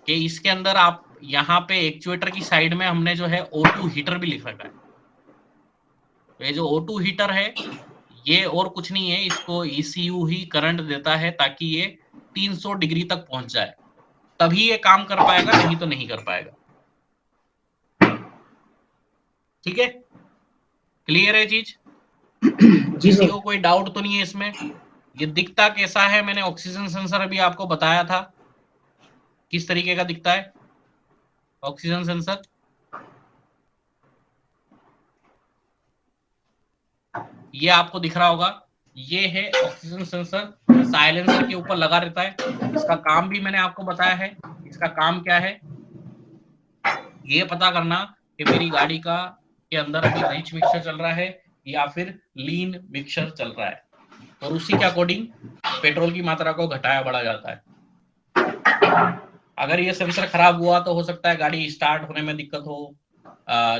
कि इसके अंदर आप यहाँ पे एक्चुएटर की साइड में हमने जो है O2 हीटर भी लिख रखा है। तो ये जो O2 हीटर है ये और कुछ नहीं है, इसको ECU ही करंट देता है ताकि ये 300 डिग्री तक पहुंच जाए, तभी ये काम कर पाएगा, नहीं तो नहीं कर पाएगा। ठीक है, क्लियर है चीज? जी किसी सर। को कोई डाउट तो नहीं है इसमें? ये दिखता कैसा है, मैंने ऑक्सीजन सेंसर अभी आपको बताया था किस तरीके का दिखता है ऑक्सीजन सेंसर। ये आपको दिख रहा होगा, ये है ऑक्सीजन सेंसर, साइलेंसर के ऊपर लगा रहता है। इसका काम भी मैंने आपको बताया है। इसका काम क्या है, ये पता करना कि मेरी गाड़ी का के अंदर अभी रिच मिक्सचर चल रहा है या फिर लीन मिक्सचर चल रहा है, और उसी के अकॉर्डिंग पेट्रोल की मात्रा को घटाया बढ़ा जाता है। अगर ये सेंसर खराब हुआ तो हो सकता है गाड़ी स्टार्ट होने में दिक्कत हो,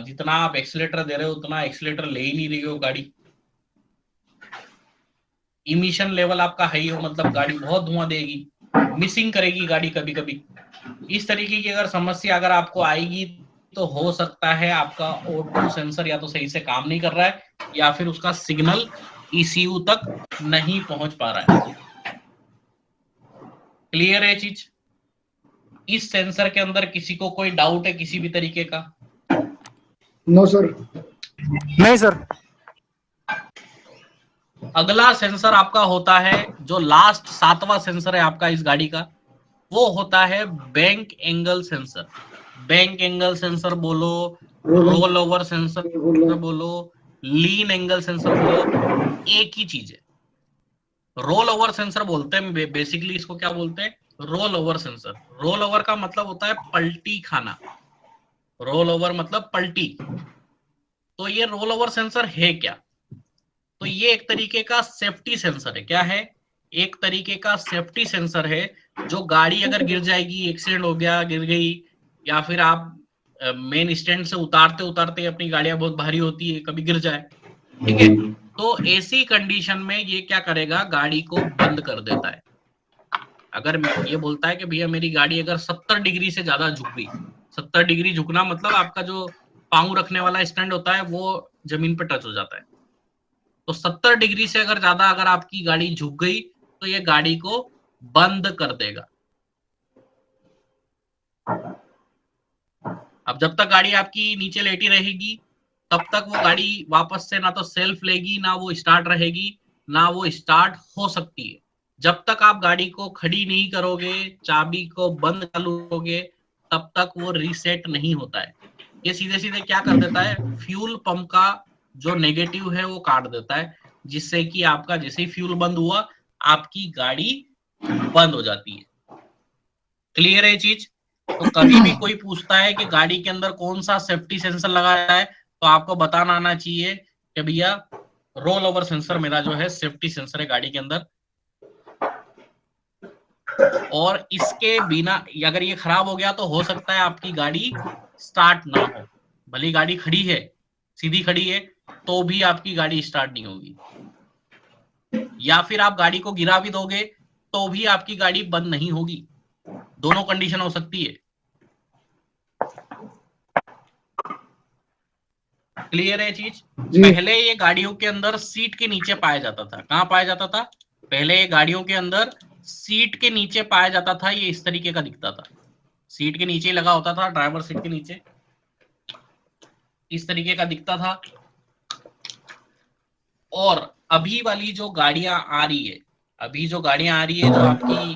जितना आप एक्सीलेटर दे रहे हो उतना एक्सीलेटर ले ही नहीं रही हो गाड़ी, इमिशन लेवल आपका हाई हो, मतलब गाड़ी बहुत धुआं देगी, मिसिंग करेगी गाड़ी कभी कभी। इस तरीके की अगर समस्या अगर आपको आएगी तो हो सकता है आपका O2 सेंसर या तो सही से काम नहीं कर रहा है या फिर उसका सिग्नल ECU तक नहीं पहुंच पा रहा है। क्लियर है चीज? इस सेंसर के अंदर किसी को कोई डाउट है किसी भी तरीके का? No sir. नहीं सर। अगला सेंसर आपका होता है जो लास्ट 7वां सेंसर है आपका इस गाड़ी का, वो होता है bank angle sensor. Bank angle sensor बोलो, रोल ओवर सेंसर बोलो, लीन एंगल सेंसर बोलो, एक ही चीज है। रोल ओवर सेंसर बोलते हैं बेसिकली, इसको क्या बोलते हैं, roll over sensor. Roll over का मतलब होता है पलटी खाना, रोल ओवर मतलब पलटी। तो ये रोल ओवर सेंसर है क्या? तो ये एक तरीके का सेफ्टी सेंसर है। क्या है? एक तरीके का सेफ्टी सेंसर है, जो गाड़ी अगर गिर जाएगी, एक्सीडेंट हो गया, गिर गई, या फिर आप मेन स्टैंड से उतारते उतारते, अपनी गाड़ियां बहुत भारी होती है, कभी गिर जाए, ठीक है, तो ऐसी कंडीशन में ये क्या करेगा, गाड़ी को बंद कर देता है। अगर ये बोलता है कि भैया मेरी गाड़ी अगर 70 डिग्री से ज्यादा झुक गई, 70 डिग्री झुकना मतलब आपका जो पांव रखने वाला स्टैंड होता है वो जमीन पर टच हो जाता है, तो 70 डिग्री से अगर ज्यादा अगर आपकी गाड़ी झुक गई तो ये गाड़ी को बंद कर देगा। अब जब तक गाड़ी आपकी नीचे लेटी रहेगी तब तक वो गाड़ी वापस से ना तो सेल्फ लेगी, ना वो स्टार्ट रहेगी, ना वो स्टार्ट हो सकती है। जब तक आप गाड़ी को खड़ी नहीं करोगे, चाबी को बंद चालू करोगे, तब तक वो रीसेट नहीं होता है। ये सीधे सीधे क्या कर देता है, फ्यूल पंप का जो नेगेटिव है वो काट देता है, जिससे कि आपका जैसे ही फ्यूल बंद हुआ आपकी गाड़ी बंद हो जाती है। क्लियर है ये चीज? तो कभी भी कोई पूछता है कि गाड़ी के अंदर कौन सा सेफ्टी सेंसर लगाया है, तो आपको बताना आना चाहिए कि भैया रोल ओवर सेंसर मेरा जो है सेफ्टी सेंसर है गाड़ी के अंदर। और इसके बिना अगर ये खराब हो गया तो हो सकता है आपकी गाड़ी स्टार्ट ना हो। भली गाड़ी खड़ी है, सीधी खड़ी है, तो भी आपकी गाड़ी स्टार्ट नहीं होगी। या फिर आप गाड़ी को गिरा भी दोगे तो भी आपकी गाड़ी बंद नहीं होगी। दोनों कंडीशन हो सकती है। क्लियर है चीज? जी। पहले ये गाड़ियों के अंदर सीट के नीचे पाया जाता था। कहाँ पाया जाता था? पहले ये गाड़ियों के अंदर सीट के नीचे पाया जाता था। ये इस तरीके का दिखता था, सीट के नीचे ही लगा होता था, ड्राइवर सीट के नीचे इस तरीके का दिखता था। और अभी वाली जो गाड़ियां आ रही है, अभी जो गाड़ियां आ रही है जो आपकी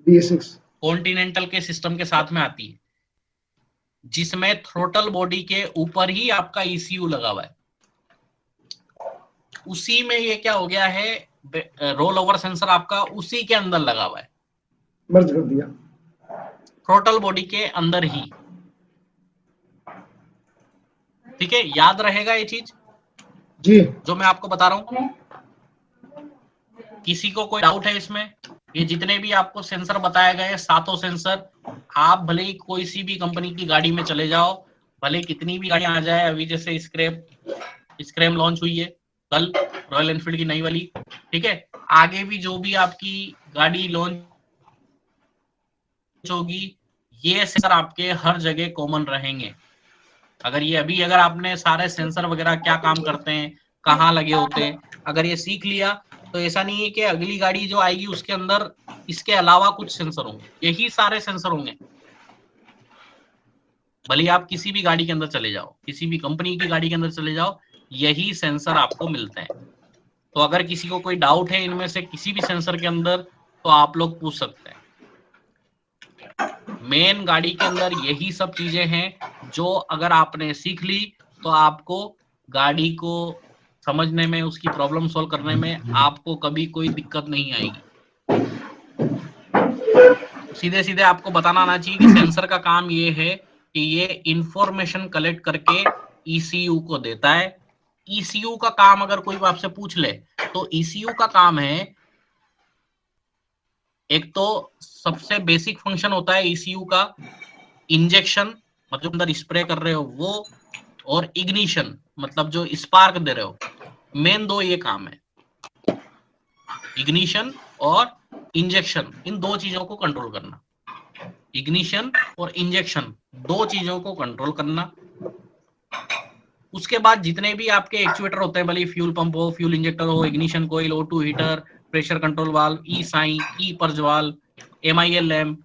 BS6 कॉन्टिनेंटल के सिस्टम के साथ में आती है, जिसमें थ्रोटल बॉडी के ऊपर ही आपका ECU लगा हुआ है, उसी में ये क्या हो गया है, रोल ओवर सेंसर आपका उसी के अंदर लगा हुआ है, मर्ज कर दिया। थ्रोटल बॉडी के अंदर ही। ठीक है, याद रहेगा ये चीज जी। जो मैं आपको बता रहा हूं? किसी को कोई डाउट है इसमें? ये जितने भी आपको सेंसर बताए गए, सातों सेंसर, आप भले ही कोई सी भी कंपनी की गाड़ी में चले जाओ, भले कितनी भी गाड़ियां आ जाए, अभी जैसे स्क्रैम लॉन्च हुई है कल, रॉयल एनफील्ड की नई वाली, ठीक है, आगे भी जो भी आपकी गाड़ी लॉन्च होगी, ये सेंसर आपके हर जगह कॉमन रहेंगे। अगर आपने सारे सेंसर वगैरह क्या काम करते हैं, कहाँ लगे होते हैं, अगर ये सीख लिया, तो ऐसा नहीं है कि अगली गाड़ी जो आएगी उसके अंदर इसके अलावा कुछ सेंसर होंगे, यही सारे सेंसर होंगे। भले आप किसी भी गाड़ी के अंदर चले जाओ, किसी भी कंपनी की गाड़ी के अंदर चले जाओ, यही सेंसर आपको मिलते हैं। तो अगर किसी को कोई डाउट है इनमें से किसी भी सेंसर के अंदर, तो आप लोग पूछ सकते हैं। मेन गाड़ी के अंदर यही सब चीजें हैं जो अगर आपने सीख ली तो आपको गाड़ी को समझने में, उसकी प्रॉब्लम सॉल्व करने में आपको कभी कोई दिक्कत नहीं आएगी। सीधे सीधे आपको बताना आना चाहिए कि सेंसर का काम ये है कि ये इंफॉर्मेशन कलेक्ट करके ECU को देता है। ECU का काम अगर कोई आपसे पूछ ले तो ECU का काम है, एक तो सबसे बेसिक फंक्शन होता है ECU का इंजेक्शन, मतलब अंदर स्प्रे कर रहे हो वो, और इग्निशन मतलब जो स्पार्क दे रहे हो। मेन दो ये काम है, इग्निशन और इंजेक्शन, इन दो चीजों को कंट्रोल करना। इग्निशन और इंजेक्शन दो चीजों को कंट्रोल करना। उसके बाद जितने भी आपके एक्चुएटर होते हैं, भले फ्यूल पंप हो, फ्यूल इंजेक्टर हो, ignition coil, O2 heater, pressure control valve, E purge valve, MIL lamp,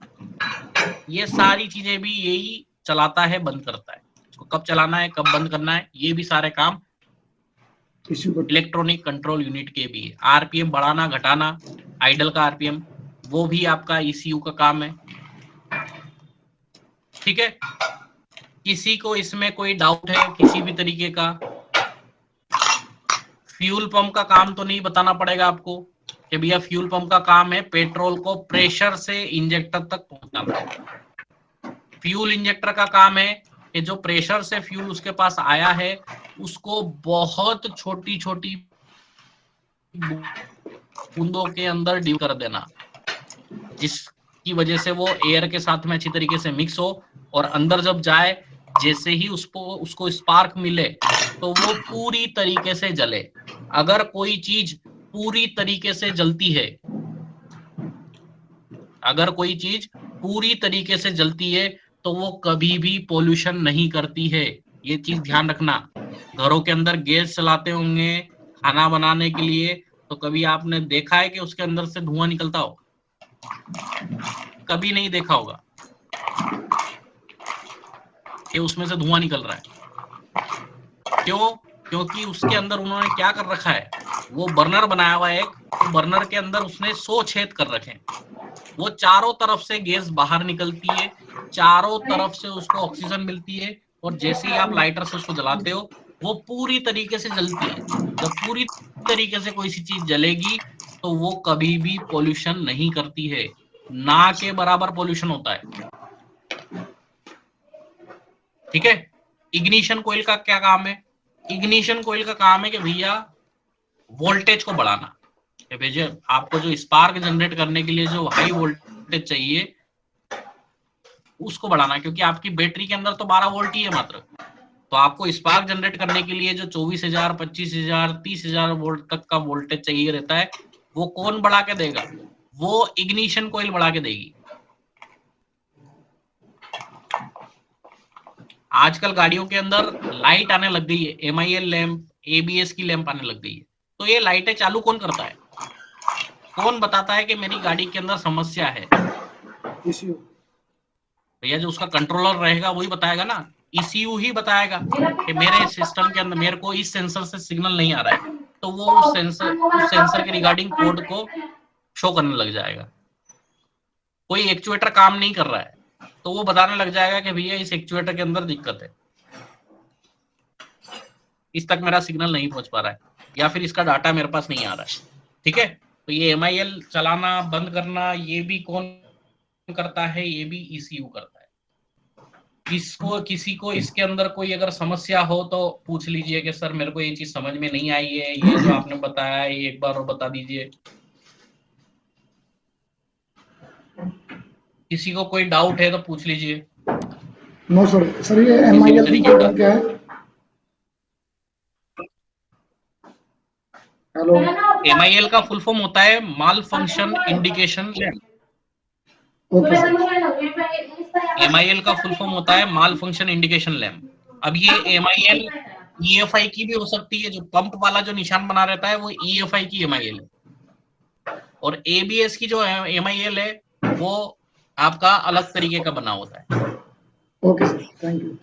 ये सारी चीजें भी यही चलाता है, बंद करता है। इसको कब चलाना है, कब बंद करना है, ये भी सारे काम इलेक्ट्रॉनिक कंट्रोल यूनिट के भी है। RPM बढ़ाना घटाना, आइडल का RPM, वो भी आपका ECU का काम है। ठीक है, किसी को इसमें कोई डाउट है किसी भी तरीके का? फ्यूल पंप का काम तो नहीं बताना पड़ेगा आपको कि भैया फ्यूल पंप का काम है पेट्रोल को प्रेशर से इंजेक्टर तक पहुंचाना। फ्यूल इंजेक्टर का काम है कि जो प्रेशर से फ्यूल उसके पास आया है उसको बहुत छोटी छोटी बूंदों के अंदर डिव कर देना, जिसकी वजह से वो एयर के साथ में अच्छी तरीके से मिक्स हो, और अंदर जब जाए, जैसे ही उसको स्पार्क मिले तो वो पूरी तरीके से जले। अगर कोई चीज पूरी तरीके से जलती है, अगर कोई चीज पूरी तरीके से जलती है तो वो कभी भी पोल्यूशन नहीं करती है। ये चीज ध्यान रखना। घरों के अंदर गैस चलाते होंगे खाना बनाने के लिए, तो कभी आपने देखा है कि उसके अंदर से धुआं निकलता हो? कभी नहीं देखा होगा कि उसमें से धुआं निकल रहा है। क्यों? क्योंकि उसके अंदर उन्होंने क्या कर रखा है, वो बर्नर बनाया हुआ है एक, बर्नर के अंदर उसने 100 छेद कर रखे हैं। वो चारों तरफ से गैस बाहर निकलती है, चारों तरफ से उसको ऑक्सीजन मिलती है, और जैसे ही आप लाइटर से उसको जलाते हो वो पूरी तरीके से जलती है। जब पूरी तरीके से कोई सी चीज जलेगी तो वो कभी भी पोल्यूशन नहीं करती है, ना के बराबर पोल्यूशन होता है। ठीक है। इग्निशन कोयल का क्या काम है? इग्निशन कोयल का काम है कि भैया वोल्टेज को बढ़ाना, कि भैया आपको जो स्पार्क जनरेट करने के लिए जो हाई वोल्टेज चाहिए उसको बढ़ाना, क्योंकि आपकी बैटरी के अंदर तो 12 वोल्ट ही है मात्र। तो आपको स्पार्क जनरेट करने के लिए जो 24,000, 25,000, 30,000 वोल्ट तक का वोल्टेज चाहिए रहता है, वो कौन बढ़ा के देगा? वो इग्निशन कोयल बढ़ा के देगी। आजकल गाड़ियों के अंदर लाइट आने लग गई है, एमआईएल लैंप, एबीएस की लैंप आने लग गई है। तो ये लाइटें चालू कौन करता है? कौन बताता है कि मेरी गाड़ी के अंदर समस्या है? ECU। भैया जो उसका कंट्रोलर रहेगा वही बताएगा ना। ईसीयू ही बताएगा कि मेरे सिस्टम के अंदर मेरे को इस सेंसर से सिग्नल नहीं आ रहा है, तो वो उस सेंसर के रिगार्डिंग कोड को शो करने लग जाएगा। कोई एक्चुएटर काम नहीं कर रहा है तो वो बताने लग जाएगा कि भैया इस एक्चुएटर के अंदर दिक्कत है, इस तक मेरा सिग्नल नहीं पहुंच पा रहा है, या फिर इसका डाटा मेरे पास नहीं आ रहा है। ठीक है। तो ये एमआईएल चलाना बंद करना ये भी कौन करता है? ये भी ईसीयू करता है। किसी को इसके अंदर कोई अगर समस्या हो तो पूछ लीजिए कि सर मेरे को ये चीज समझ में नहीं आई है, ये जो आपने बताया है ये एक बार और बता दीजिए। किसी को कोई डाउट है तो पूछ लीजिए। No sir. सर ये किसी भी MIL तरीके का। क्या है? हेलो। एमआईएल का फुल फॉर्म होता है malfunction indication lamp. Okay sir. MIL का फुल फॉर्म होता है माल फंक्शन इंडिकेशन लैम्प। अब ये एमआईएल ईएफआई की भी हो सकती है, जो पंप वाला जो निशान बना रहता है वो ईएफआई की एमआईएल है, और एबीएस की जो एमआईएल है वो आपका अलग तरीके का बना होता है। Okay sir, thank you.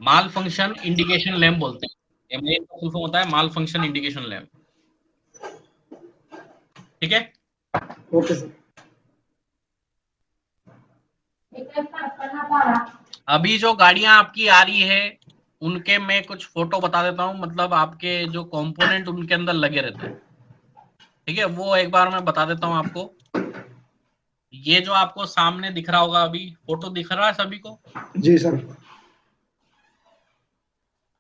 Mall function indication lamp बोलते हैं। एमआईएल का फुल फॉर्म होता है माल फंक्शन इंडिकेशन लैम्प। ठीक है। Okay sir. अभी जो गाड़ियां आपकी आ रही है उनके मैं कुछ फोटो बता देता हूं, मतलब आपके जो कंपोनेंट उनके अंदर लगे रहते हैं। ठीक है, वो एक बार मैं बता देता हूं आपको। ये जो आपको सामने दिख रहा होगा, अभी फोटो दिख रहा है सभी को? जी सर।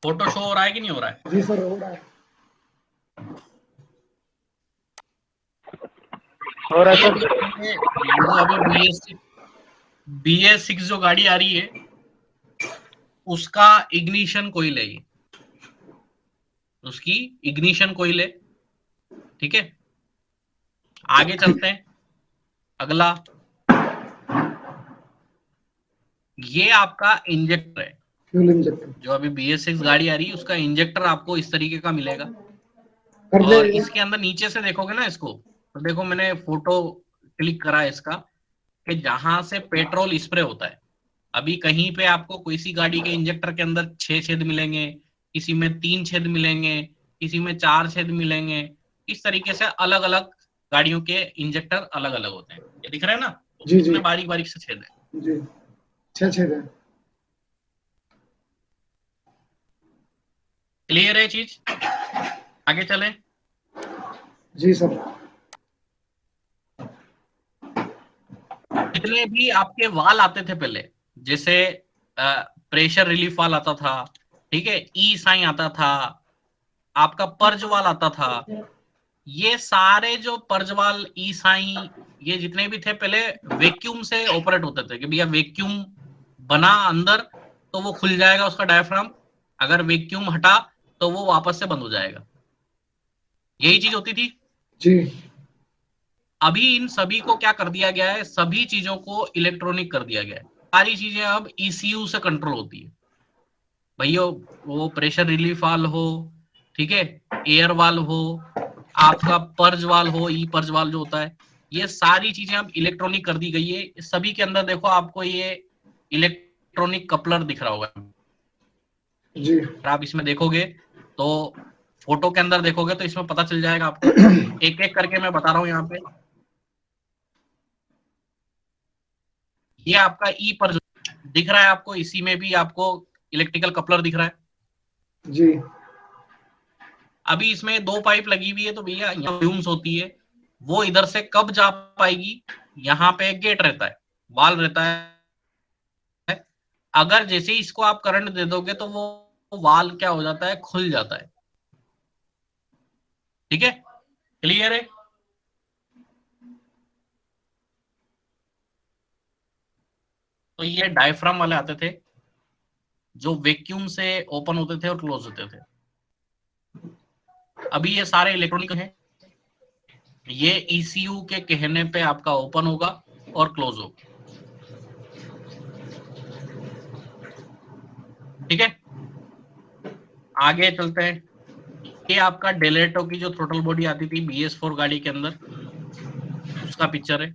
फोटो शो हो रहा है कि नहीं हो रहा है? जी सर, हो रहा है। हो रहा है ये सर। देखिए, ये जो अभी BS6 जो गाड़ी आ रही है उसका इग्निशन कोईल है ये, उसकी इग्निशन कोईल है। ठीक है, आगे चलते हैं। अगला, ये आपका इंजेक्टर है। Fuel injector. जो अभी BS6 गाड़ी आ रही है उसका इंजेक्टर आपको इस तरीके का मिलेगा। कर और दे। इसके अंदर नीचे से देखोगे ना इसको, तो देखो मैंने फोटो क्लिक करा है इसका, कि जहां से पेट्रोल स्प्रे होता है। अभी कहीं पे आपको किसी गाड़ी के इंजेक्टर के अंदर 6 छेद मिलेंगे, किसी में 3 छेद मिलेंगे, किसी में 4 छेद मिलेंगे। इस तरीके से अलग अलग गाड़ियों के इंजेक्टर अलग अलग होते हैं। ये दिख रहा है ना, जी जी कितने बारीक बारीक से छेद है। जी। 6 छेद है। क्लियर है चीज? आगे चलें। जी सर। जितने भी आपके वाल आते थे पहले, जैसे प्रेशर रिलीफ वाल आता था, ठीक है, ई साइन आता था, आपका पर्ज वाल आता था, ये सारे जो पर्ज वाल, ई साइन, ये जितने भी थे पहले वैक्यूम से ऑपरेट होते थे, कि भैया वैक्यूम बना अंदर तो वो खुल जाएगा उसका डायफ्राम, अगर वैक्यूम हटा तो वो वापस से बंद हो जाएगा। यही चीज होती थी। जी। अभी इन सभी को क्या कर दिया गया है, सभी चीजों को इलेक्ट्रॉनिक कर दिया गया है। सारी चीजें अब ECU से कंट्रोल होती है। भैया वो प्रेशर रिलीफ वाल हो, ठीक है, एयर वाल हो, आपका पर्ज वाल हो, ई पर्ज वाल जो होता है, ये सारी चीजें अब इलेक्ट्रॉनिक कर दी गई है। इस सभी के अंदर देखो आपको ये इलेक्ट्रॉनिक कपलर दिख रहा होगा। जी। अगर आप इसमें देखोगे तो, फोटो के अंदर देखोगे तो इसमें पता चल जाएगा आपको। एक एक करके मैं बता रहा हूं यहाँ पे। ये आपका ई पर्ज दिख रहा है आपको, इसी में भी आपको इलेक्ट्रिकल कपलर दिख रहा है। जी अभी इसमें 2 पाइप लगी हुई है, तो भैया यहाँ फ्यूम्स होती है, वो इधर से कब जा पाएगी? यहाँ पे एक गेट रहता है, वाल रहता है। अगर जैसे ही इसको आप करंट दे दोगे तो वो वाल क्या हो जाता है, खुल जाता है। ठीक है, क्लियर है? तो ये डायफ्राम वाले आते थे जो वैक्यूम से ओपन होते थे और क्लोज होते थे। अभी ये सारे इलेक्ट्रॉनिक हैं, ये ECU के कहने पे आपका ओपन होगा और क्लोज होगा। ठीक है, आगे चलते हैं। ये आपका डेलेटो की जो थ्रोटल बॉडी आती थी BS4 गाड़ी के अंदर, उसका पिक्चर है।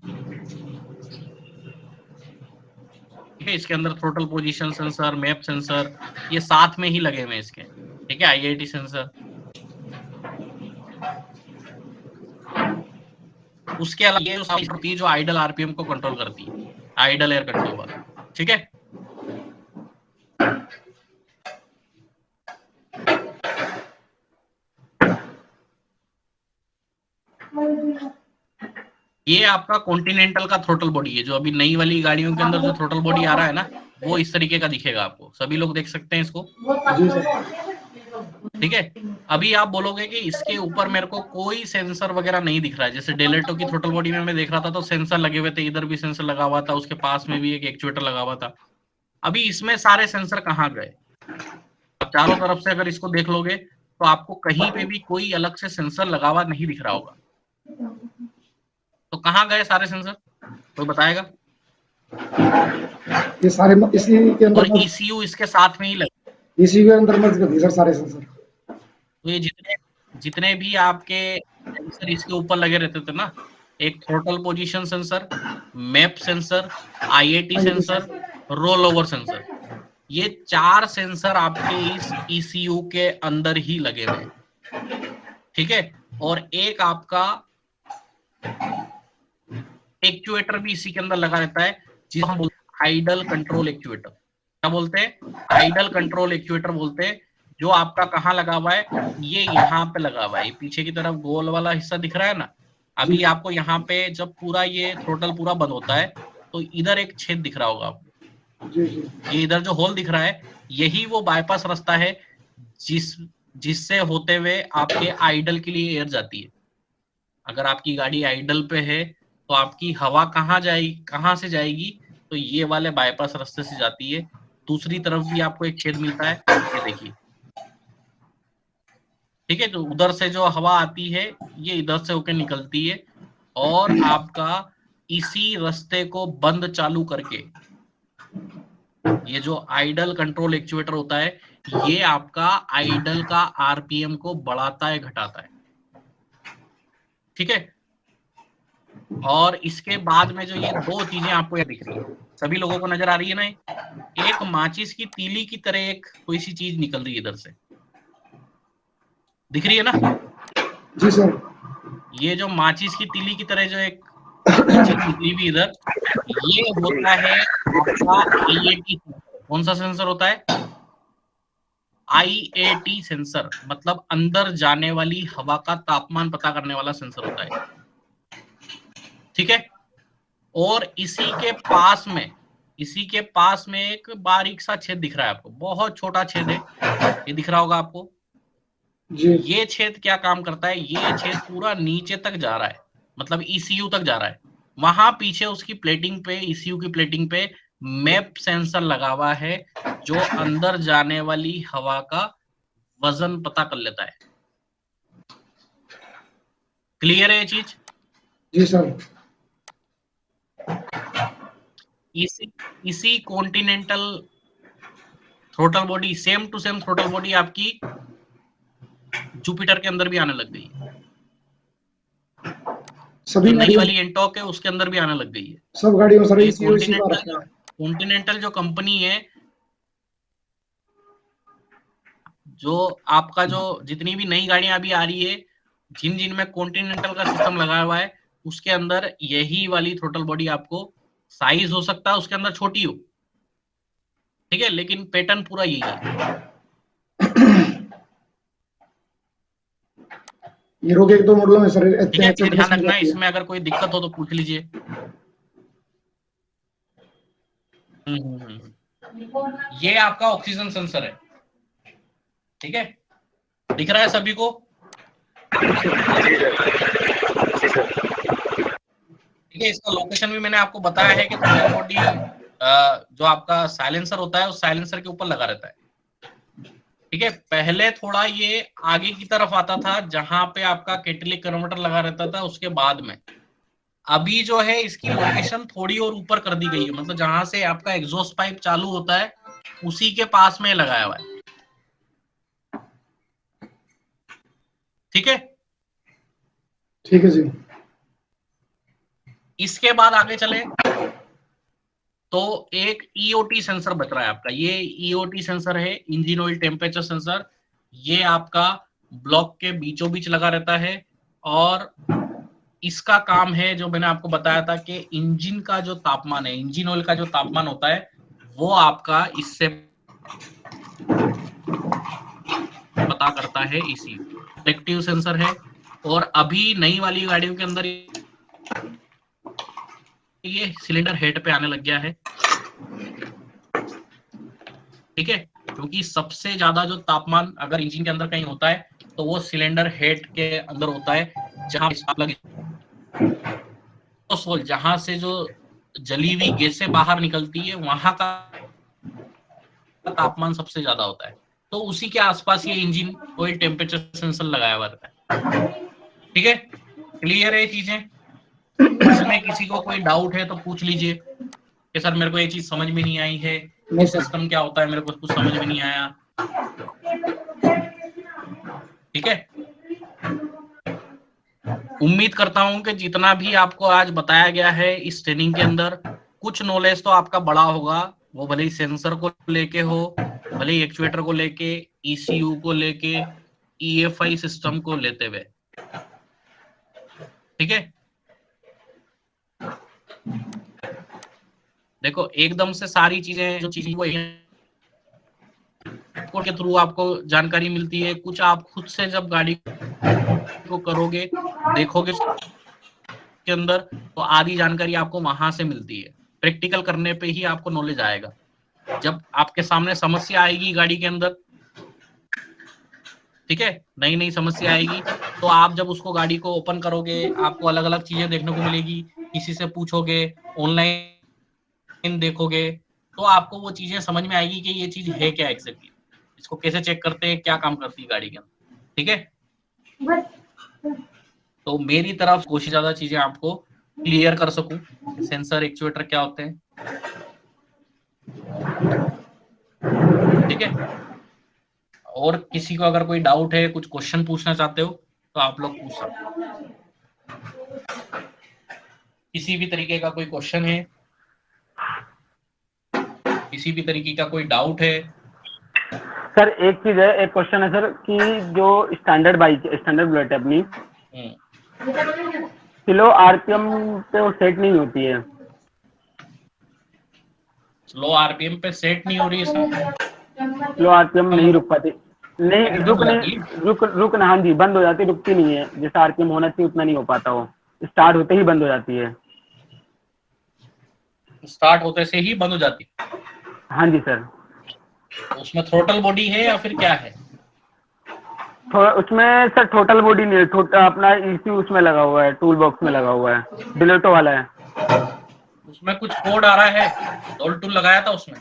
ठीक है, इसके अंदर throttle position sensor, map sensor, ये साथ में ही लगे हुए हैं इसके। ठीक है, IIT सेंसर। उसके अलावा ये जो आइडल RPM को कंट्रोल करती है, आइडल एयर कंट्रोल वाला। ठीक है, ये आपका कॉन्टिनेंटल का थ्रोटल बॉडी है, जो अभी नई वाली गाड़ियों के अंदर जो थ्रोटल बॉडी आ रहा है ना, वो इस तरीके का दिखेगा आपको। सभी लोग देख सकते हैं इसको। जी सर। ठीक है, अभी आप बोलोगे कि इसके ऊपर मेरे को कोई सेंसर वगैरह नहीं दिख रहा है। जैसे डेलेटो की थ्रोटल बॉडी में मैं देख रहा था तो सेंसर लगे हुए थे, इधर भी सेंसर लगा हुआ था, उसके पास में भी एक एक्चुएटर लगा हुआ था। अभी इसमें सारे सेंसर कहाँ गए? आप चारों तरफ से अगर इसको देख लोगे तो आपको कहीं पे भी कोई अलग से सेंसर लगा हुआ नहीं दिख रहा होगा। तो कहाँ गए सारे सेंसर, कोई बताएगा? ये सारे इसी के और अंदर ECU इसके साथ में ही लगे। इसी के अंदर मर्ज कर दिए सर सारे सेंसर। तो ये जितने जितने भी आपके सेंसर इसके ऊपर लगे रहते थे ना, एक throttle position sensor, map sensor, IIT sensor, roll over sensor, ये 4 सेंसर आपके इस ECU के अंदर ही लगे हुए हैं। ठीक है, और एक आपका एक्चुएटर भी इसी के अंदर लगा रहता है, जिसे हम बोलते हैं आइडल कंट्रोल एक्चुएटर। क्या बोलते हैं? आइडल कंट्रोल एक्चुएटर बोलते हैं। जो आपका कहाँ लगा हुआ है? ये यहाँ पे लगा हुआ है, पीछे की तरफ गोल वाला हिस्सा दिख रहा है ना। अभी आपको यहाँ पे जब पूरा ये थ्रोटल पूरा बंद होता है तो इधर एक छेद दिख रहा होगा आपको। जी जी ये इधर जो होल दिख रहा है, यही वो बाईपास रास्ता है जिससे होते हुए आपके आइडल के लिए एयर जाती है। अगर आपकी गाड़ी आइडल पे है तो आपकी हवा कहाँ से जाएगी? तो ये वाले बाईपास रास्ते से जाती है। दूसरी तरफ भी आपको एक छेद मिलता है, ये देखिए। ठीक है, तो उधर से जो हवा आती है ये इधर से होकर निकलती है और आपका इसी रास्ते को बंद चालू करके, ये जो आइडल कंट्रोल एक्चुएटर होता है, ये आपका आइडल का RPM को बढ़ाता है, घटाता है। ठीक है, और इसके बाद में जो ये 2 चीजें आपको यहाँ दिख रही है, सभी लोगों को नजर आ रही है ना? एक माचिस की तीली की तरह एक कोई सी चीज निकल रही है इधर से, दिख रही है ना? जी सर। ये जो माचिस की तीली की तरह जो एक चीज निकली हुई इधर, ये होता है आपका IAT। कौन सा सेंसर होता है? IAT सेंसर, मतलब अंदर जाने वाली हवा का तापमान पता करने वाला सेंसर होता है। ठीक है, और इसी के पास में एक बारीक सा छेद दिख रहा है आपको, बहुत छोटा छेद है, ये दिख रहा होगा आपको। जी ये छेद क्या काम करता है? ये छेद पूरा नीचे तक जा रहा है, मतलब ECU तक जा रहा है। वहां पीछे उसकी प्लेटिंग पे, ECU की प्लेटिंग पे मैप सेंसर लगा हुआ है, जो अंदर जाने वाली हवा का वजन पता कर लेता है। क्लियर है ये चीज? जी सर। इसी continental throttle body, same to same throttle body आपकी जुपिटर के अंदर भी आने लग गई है। सभी जो नई गाड़ियों वाली एंटॉक है उसके अंदर भी आने लग गई है। सब गाड़ियों में सर ये इसी का रखा है। कॉन्टिनेंटल जो कंपनी है, जो आपका जो जितनी भी नई गाड़ियां अभी आ रही है, जिन जिन में कॉन्टिनेंटल का सिस्टम लगा हुआ है, उसके अंदर यही वाली थ्रोटल बॉडी आपको, साइज हो सकता है उसके अंदर छोटी हो, ठीक है, लेकिन पैटर्न पूरा यही है। ये रोग एक दो मॉडलों में सर ठीक है, ये ध्यान HHS में रखना है, जाती है। इसमें अगर कोई दिक्कत हो तो पूछ लीजिए। ये आपका ऑक्सीजन सेंसर है, ठीक है, दिख रहा है सभी को? ठीक है, इसका लोकेशन भी मैंने आपको बताया है कि थ्रॉटल बॉडी जो आपका साइलेंसर होता है उस साइलेंसर के ऊपर लगा रहता है। ठीक है, पहले थोड़ा ये आगे की तरफ आता था जहां पे आपका कैटेलिटिक कन्वर्टर लगा रहता था, उसके बाद में अभी जो है इसकी लोकेशन थोड़ी और ऊपर कर दी गई है, मतलब जहां से आपका एग्जॉस्ट पाइप चालू होता है उसी के पास में लगाया हुआ है। ठीक है, ठीक है जी। इसके बाद आगे चले तो एक ईओटी सेंसर बच रहा है आपका। ये ईओटी सेंसर है, इंजन ऑयल टेम्परेचर सेंसर। ये आपका ब्लॉक के बीचों बीच लगा रहता है और इसका काम है, जो मैंने आपको बताया था कि इंजन का जो तापमान है, इंजन ऑयल का जो तापमान होता है वो आपका इससे पता करता है। इसी प्रोटेक्टिव सेंसर है और अभी नई वाली गाड़ियों के अंदर ये सिलेंडर हेड पे आने लग गया है। ठीक है, क्योंकि सबसे ज्यादा जो तापमान अगर इंजन के अंदर कहीं होता है तो वो सिलेंडर हेड के अंदर होता है, जहां जहां से जो जली हुई गैसें बाहर निकलती है वहां का तापमान सबसे ज्यादा होता है। तो उसी के आसपास ये इंजन ऑयल टेम्परेचर सेंसर लगाया हुआ रहता है। ठीक है, क्लियर है ये चीजें? इसमें किसी को कोई डाउट है तो पूछ लीजिए कि सर मेरे को ये चीज समझ में नहीं आई है, नहीं ये सर। सिस्टम क्या होता है, मेरे को कुछ समझ में नहीं आया। ठीक है, उम्मीद करता हूं कि जितना भी आपको आज बताया गया है इस ट्रेनिंग के अंदर कुछ नॉलेज तो आपका बड़ा होगा, वो भले ही सेंसर को लेके हो, भले ही एक्चुएटर को लेके, ईसीयू को लेके, ईएफआई सिस्टम को लेते हुए। ठीक है, देखो एकदम से सारी चीजें जो चीजें वो के थ्रू आपको जानकारी मिलती है, कुछ आप खुद से जब गाड़ी को करोगे देखोगे के अंदर तो आधी जानकारी आपको वहां से मिलती है। प्रैक्टिकल करने पे ही आपको नॉलेज आएगा। जब आपके सामने समस्या आएगी गाड़ी के अंदर, ठीक है, नई नई समस्या आएगी तो आप जब उसको गाड़ी को ओपन करोगे आपको अलग अलग चीजें देखने को मिलेगी, किसी से पूछोगे, ऑनलाइन देखोगे, तो आपको वो चीजें समझ में आएगी कि ये चीज है क्या एग्जैक्टली, इसको कैसे चेक करते हैं, क्या काम करती है गाड़ी के अंदर। ठीक है, तो मेरी तरफ कोशिश ज्यादा चीजें आपको क्लियर कर सकूं, सेंसर एक्चुएटर क्या होते हैं। ठीक है, और किसी को अगर कोई डाउट है, कुछ क्वेश्चन पूछना चाहते हो तो आप लोग पूछ सकते हो। किसी भी तरीके का कोई क्वेश्चन है, किसी भी तरीके का कोई डाउट है? सर एक चीज है, एक क्वेश्चन है सर कि जो स्टैंडर्ड बाइक, स्टैंडर्ड बुलेट है अपनी, स्लो आरपीएम पे वो सेट नहीं होती है। स्लो आरपीएम पे सेट नहीं हो रही है इसका स्लो आरपीएम नहीं रुक पाती, नहीं बंद रुक हो जाती है। नहीं रुक ना, हाँ जी बंद हो जाती, रुकती नहीं है, जैसा आरपीएम होना चाहिए उतना नहीं हो पाता, वो स्टार्ट होते ही बंद हो जाती है। स्टार्ट होते से ही बंद हो जाती है। हाँ जी सर। तो उसमें थ्रोटल बॉडी है या फिर क्या है? उसमें सर टोटल बॉडी नहीं है, अपना ECU उसमें लगा हुआ है, टूल बॉक्स में लगा हुआ है, डिलेटो वाला है। उसमें कुछ कोड आ रहा है, डोल टूल लगाया था उसमें?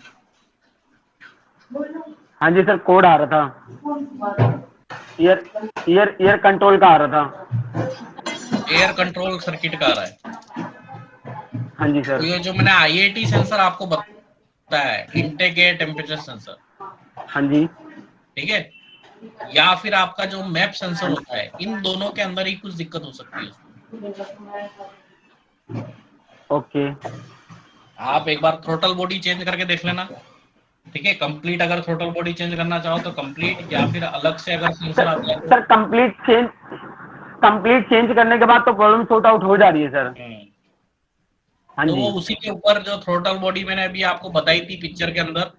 हाँ जी सर, कोड आ रहा था, ईयर कंट्रोल का आ रहा था। एयर कंट्रोल सर्किट का आ रहा है। हाँ जी तो सर। ये जो मैंने IAT सेंसर आपको बताया है, इनटेक एयर टेम्परेचर सेंसर, हाँ जी। ठीक है, या फिर आपका जो मैप सेंसर होता है, इन दोनों के अंदर ही कुछ दिक्कत हो सकती है उसमें। ओके। आप एक बार थ्रोटल बॉडी चेंज करके देख लेना। ठीक है, कंप्लीट अगर थ्रोटल बॉडी चेंज करना चाहो तो कंप्लीट, या फिर अलग से अगर सेंसर आता है सर कंप्लीट चेंज करने के बाद तो प्रॉब्लम सॉर्ट आउट हो जा रही है सर। हाँ तो जी। वो उसी के ऊपर जो थ्रोटल बॉडी मैंने अभी आपको बताई थी पिक्चर के अंदर,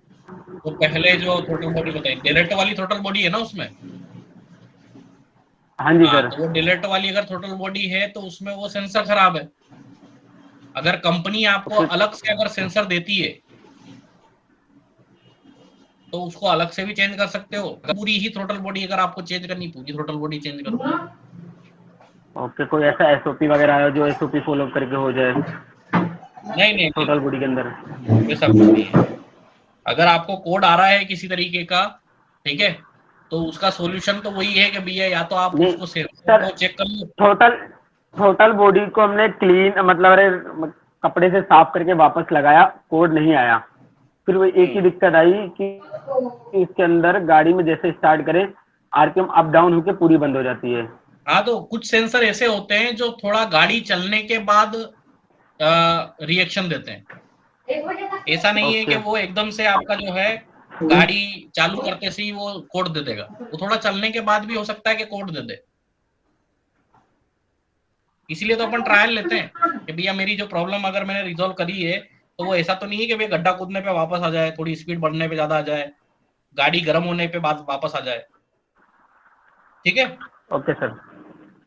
तो पहले जो थ्रोटल बॉडी बताई, डिलेट वाली थ्रोटल बॉडी है ना उसमें। हाँ जी हाँ, सर। तो वो डिलेट वाली अगर थ्रोटल बॉडी है तो उसमें वो सेंसर खराब है। अगर कंपनी आपको फिर अलग से अगर सेंसर देती है तो उसको अलग से भी चेंज कर सकते हो। पूरी ही थ्रोटल बॉडी अगर आपको चेंज करनी, पूरी थ्रोटल बॉडी चेंज करो। ओके, कोई ऐसा एसओपी वगैरह है जो एसओपी फॉलो करके हो जाए नहीं नहीं नहीं, टोटल बॉडी के अंदर? वैसा कुछ नहीं है। अगर आपको कोड आ रहा है किसी तरीके का, ठीक है, तो उसका सॉल्यूशन तो वही है कि भैया या तो आप नहीं उसको सेंसर सर, को चेक कर लो। टोटल टोटल बॉडी को हमने क्लीन मतलब अरे कपड़े से साफ करके वापस लगाया, कोड नहीं आया। फिर वो एक ही दिक्कत आई कि इसके अंदर गाड़ी में जैसे स्टार्ट करें आरपीएम अप डाउन होकर पूरी बंद हो जाती है। हाँ, तो कुछ सेंसर ऐसे होते हैं जो थोड़ा गाड़ी चलने के बाद रिएक्शन देते हैं। ऐसा नहीं है कि ओके वो एकदम से आपका जो है गाड़ी चालू करते से ही वो कोड दे देगा। वो थोड़ा चलने के बाद भी हो सकता है कि कोड दे दे। इसीलिए तो अपन ट्रायल लेते हैं कि भैया मेरी जो प्रॉब्लम अगर मैंने रिजॉल्व करी है तो वो ऐसा तो नहीं है कि भैया गड्ढा कूदने पे वापस आ जाए, थोड़ी स्पीड बढ़ने पे ज्यादा आ जाए, गाड़ी गर्म होने पे बाद वापस आ जाए। ठीक है। Okay sir.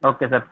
Okay sir.